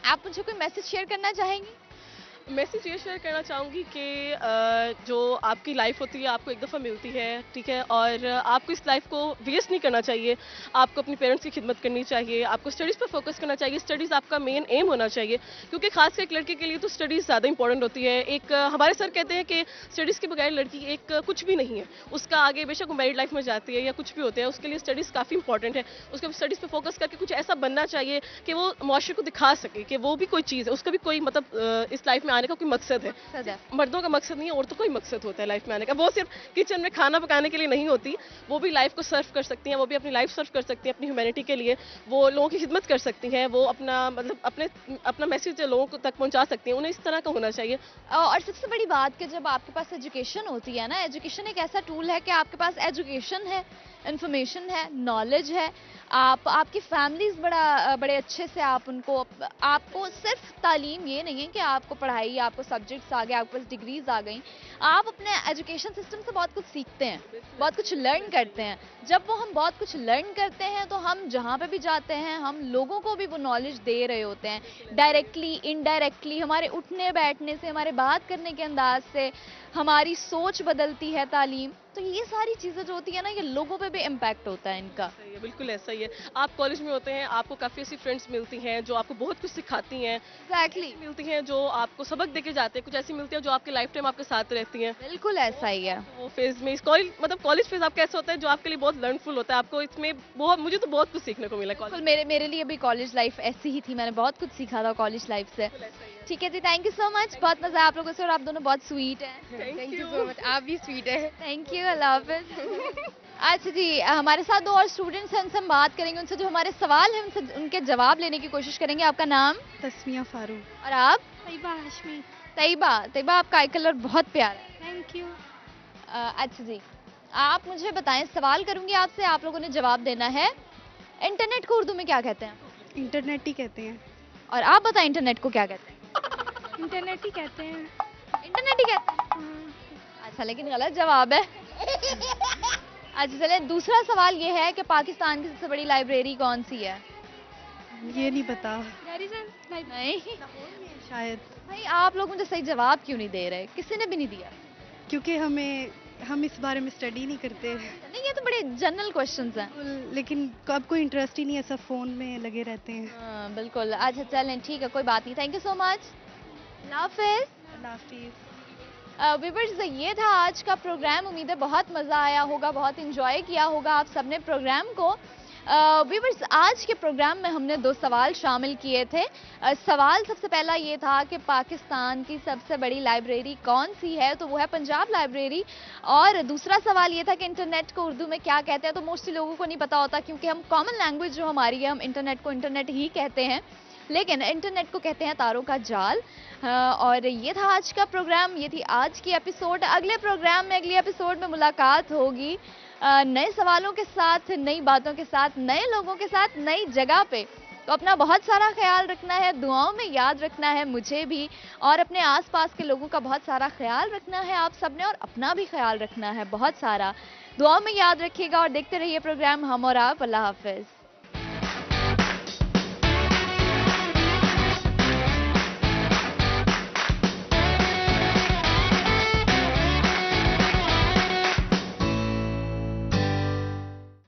आप मुझे कोई मैसेज शेयर करना चाहेंगी? मैसेज ये शेयर करना चाहूँगी कि जो आपकी लाइफ होती है आपको एक दफ़ा मिलती है, ठीक है, और आपको इस लाइफ को वेस्ट नहीं करना चाहिए। आपको अपने पेरेंट्स की खिदमत करनी चाहिए, आपको स्टडीज़ पर फोकस करना चाहिए। स्टडीज़ आपका मेन एम होना चाहिए, क्योंकि खासकर एक लड़के के लिए तो स्टडीज़ ज़्यादा इंपॉर्टेंट होती है। एक हमारे सर कहते हैं कि स्टडीज़ के बगैर लड़की एक कुछ भी नहीं है। उसका आगे बेशक वो मैरिड लाइफ में जाती है या कुछ भी होते हैं, उसके लिए स्टडीज़ काफ़ी इंपॉर्टेंट है। उसको स्टडीज़ पर फोकस करके कुछ ऐसा बनना चाहिए कि वो मुआशरे को दिखा सके कि वो भी कोई चीज़ है, उसका भी कोई मतलब इस लाइफ में आने का कोई मकसद है। सदा मर्दों का मकसद नहीं है, औरतों का ही मकसद होता है लाइफ में आने का। वो सिर्फ किचन में खाना पकाने के लिए नहीं होती, वो भी लाइफ को सर्व कर सकती हैं, वो भी अपनी लाइफ सर्व कर सकती हैं अपनी ह्यूमैनिटी के लिए। वो लोगों की खिदमत कर सकती हैं, वो अपना मतलब अपना मैसेज लोगों को तक पहुंचा सकती हैं। उन्हें इस तरह का होना चाहिए। और सबसे बड़ी बात कि जब आपके पास एजुकेशन होती है ना, एजुकेशन एक ऐसा टूल है कि आपके पास एजुकेशन है, इंफॉर्मेशन है, नॉलेज है, आपकी फैमिलीज बड़े अच्छे से आप उनको, आपको सिर्फ तालीम ये नहीं है कि आपको पढ़ाई, आपको सब्जेक्ट्स आ गए, आपके पास डिग्रीज आ गई, आप अपने एजुकेशन सिस्टम से बहुत कुछ सीखते हैं, बहुत कुछ लर्न करते हैं। जब वो हम बहुत कुछ लर्न करते हैं तो हम जहाँ पे भी जाते हैं हम लोगों को भी वो नॉलेज दे रहे होते हैं, डायरेक्टली इनडायरेक्टली। हमारे उठने बैठने से, हमारे बात करने के अंदाज से हमारी सोच बदलती है तालीम। तो ये सारी चीज़ें जो होती है ना, ये लोगों पे भी इम्पैक्ट होता है इनका। सही है, बिल्कुल ऐसा ही है। आप कॉलेज में होते हैं, आपको काफ़ी ऐसी फ्रेंड्स मिलती हैं जो आपको बहुत कुछ सिखाती हैं। एग्जैक्टली, मिलती हैं जो आपको सबक देके जाते हैं, कुछ ऐसी मिलती हैं जो आपके लाइफ टाइम आपके साथ रहती हैं। बिल्कुल ऐसा ही है। वो फेज में, इस कॉलेज मतलब कॉलेज फेज आपका ऐसा होता है जो आपके लिए बहुत लर्नफुल होता है। आपको इसमें बहुत, मुझे तो बहुत कुछ सीखने को मिला बिल्कुल, कॉलेज। मेरे लिए भी कॉलेज लाइफ ऐसी ही थी, मैंने बहुत कुछ सीखा था कॉलेज लाइफ से। ठीक है जी, थैंक यू सो मच, बहुत मजा आया आप लोगों से, और आप दोनों बहुत स्वीट हैं। थैंक यू सो मच, आप भी स्वीट है। थैंक यू, अल्लाह हाफिज। अच्छा जी, हमारे साथ 2 और स्टूडेंट्स हैं, उनसे हम बात करेंगे, उनसे जो हमारे सवाल हैं उनसे उनके जवाब लेने की कोशिश करेंगे। आपका नाम? तस्मिया फारूक। और आप? तैयबा हाशमी। तैयबा, आपका आई कलर बहुत प्यारा है। Thank you. अच्छा जी, आप मुझे बताएं, सवाल करूंगी आपसे, आप लोगों ने जवाब देना है। इंटरनेट को उर्दू में क्या कहते हैं? इंटरनेट ही कहते हैं। और आप बताएं इंटरनेट को क्या कहते हैं? इंटरनेट ही कहते हैं। इंटरनेट ही कहते हैं? अच्छा, लेकिन गलत जवाब है। अच्छा चले, दूसरा सवाल ये है कि पाकिस्तान की सबसे बड़ी लाइब्रेरी कौन सी है? ये नहीं पता, नहीं शायद, भाई, आप लोग मुझे सही जवाब क्यों नहीं दे रहे? किसी ने भी नहीं दिया। क्योंकि हम इस बारे में स्टडी नहीं करते। नहीं, ये तो बड़े जनरल क्वेश्चंस हैं। लेकिन अब कोई इंटरेस्ट ही नहीं है, सब फ़ोन में लगे रहते हैं। हाँ बिल्कुल। अच्छा चलें, ठीक है, कोई बात नहीं, थैंक यू सो मच, अल्लाह हाफिज। व्यूअर्स, ये था आज का प्रोग्राम। उम्मीद है बहुत मज़ा आया होगा, बहुत इंजॉय किया होगा आप सबने प्रोग्राम को। व्यूअर्स, आज के प्रोग्राम में हमने 2 सवाल शामिल किए थे। सवाल सबसे पहला ये था कि पाकिस्तान की सबसे बड़ी लाइब्रेरी कौन सी है, तो वो है पंजाब लाइब्रेरी। और दूसरा सवाल ये था कि इंटरनेट को उर्दू में क्या कहते हैं। तो मोस्टली लोगों को नहीं पता होता, क्योंकि हम कॉमन लैंग्वेज जो हमारी है, हम इंटरनेट को इंटरनेट ही कहते हैं, लेकिन इंटरनेट को कहते हैं तारों का जाल। और ये था आज का प्रोग्राम, ये थी आज की एपिसोड। अगले प्रोग्राम में, अगली एपिसोड में मुलाकात होगी नए सवालों के साथ, नई बातों के साथ, नए लोगों के साथ, नई जगह पे। तो अपना बहुत सारा ख्याल रखना है, दुआओं में याद रखना है मुझे भी, और अपने आसपास के लोगों का बहुत सारा ख्याल रखना है आप सबने, और अपना भी ख्याल रखना है बहुत सारा। दुआओं में याद रखिएगा और देखते रहिए प्रोग्राम हम और आप। अल्लाह हाफिज।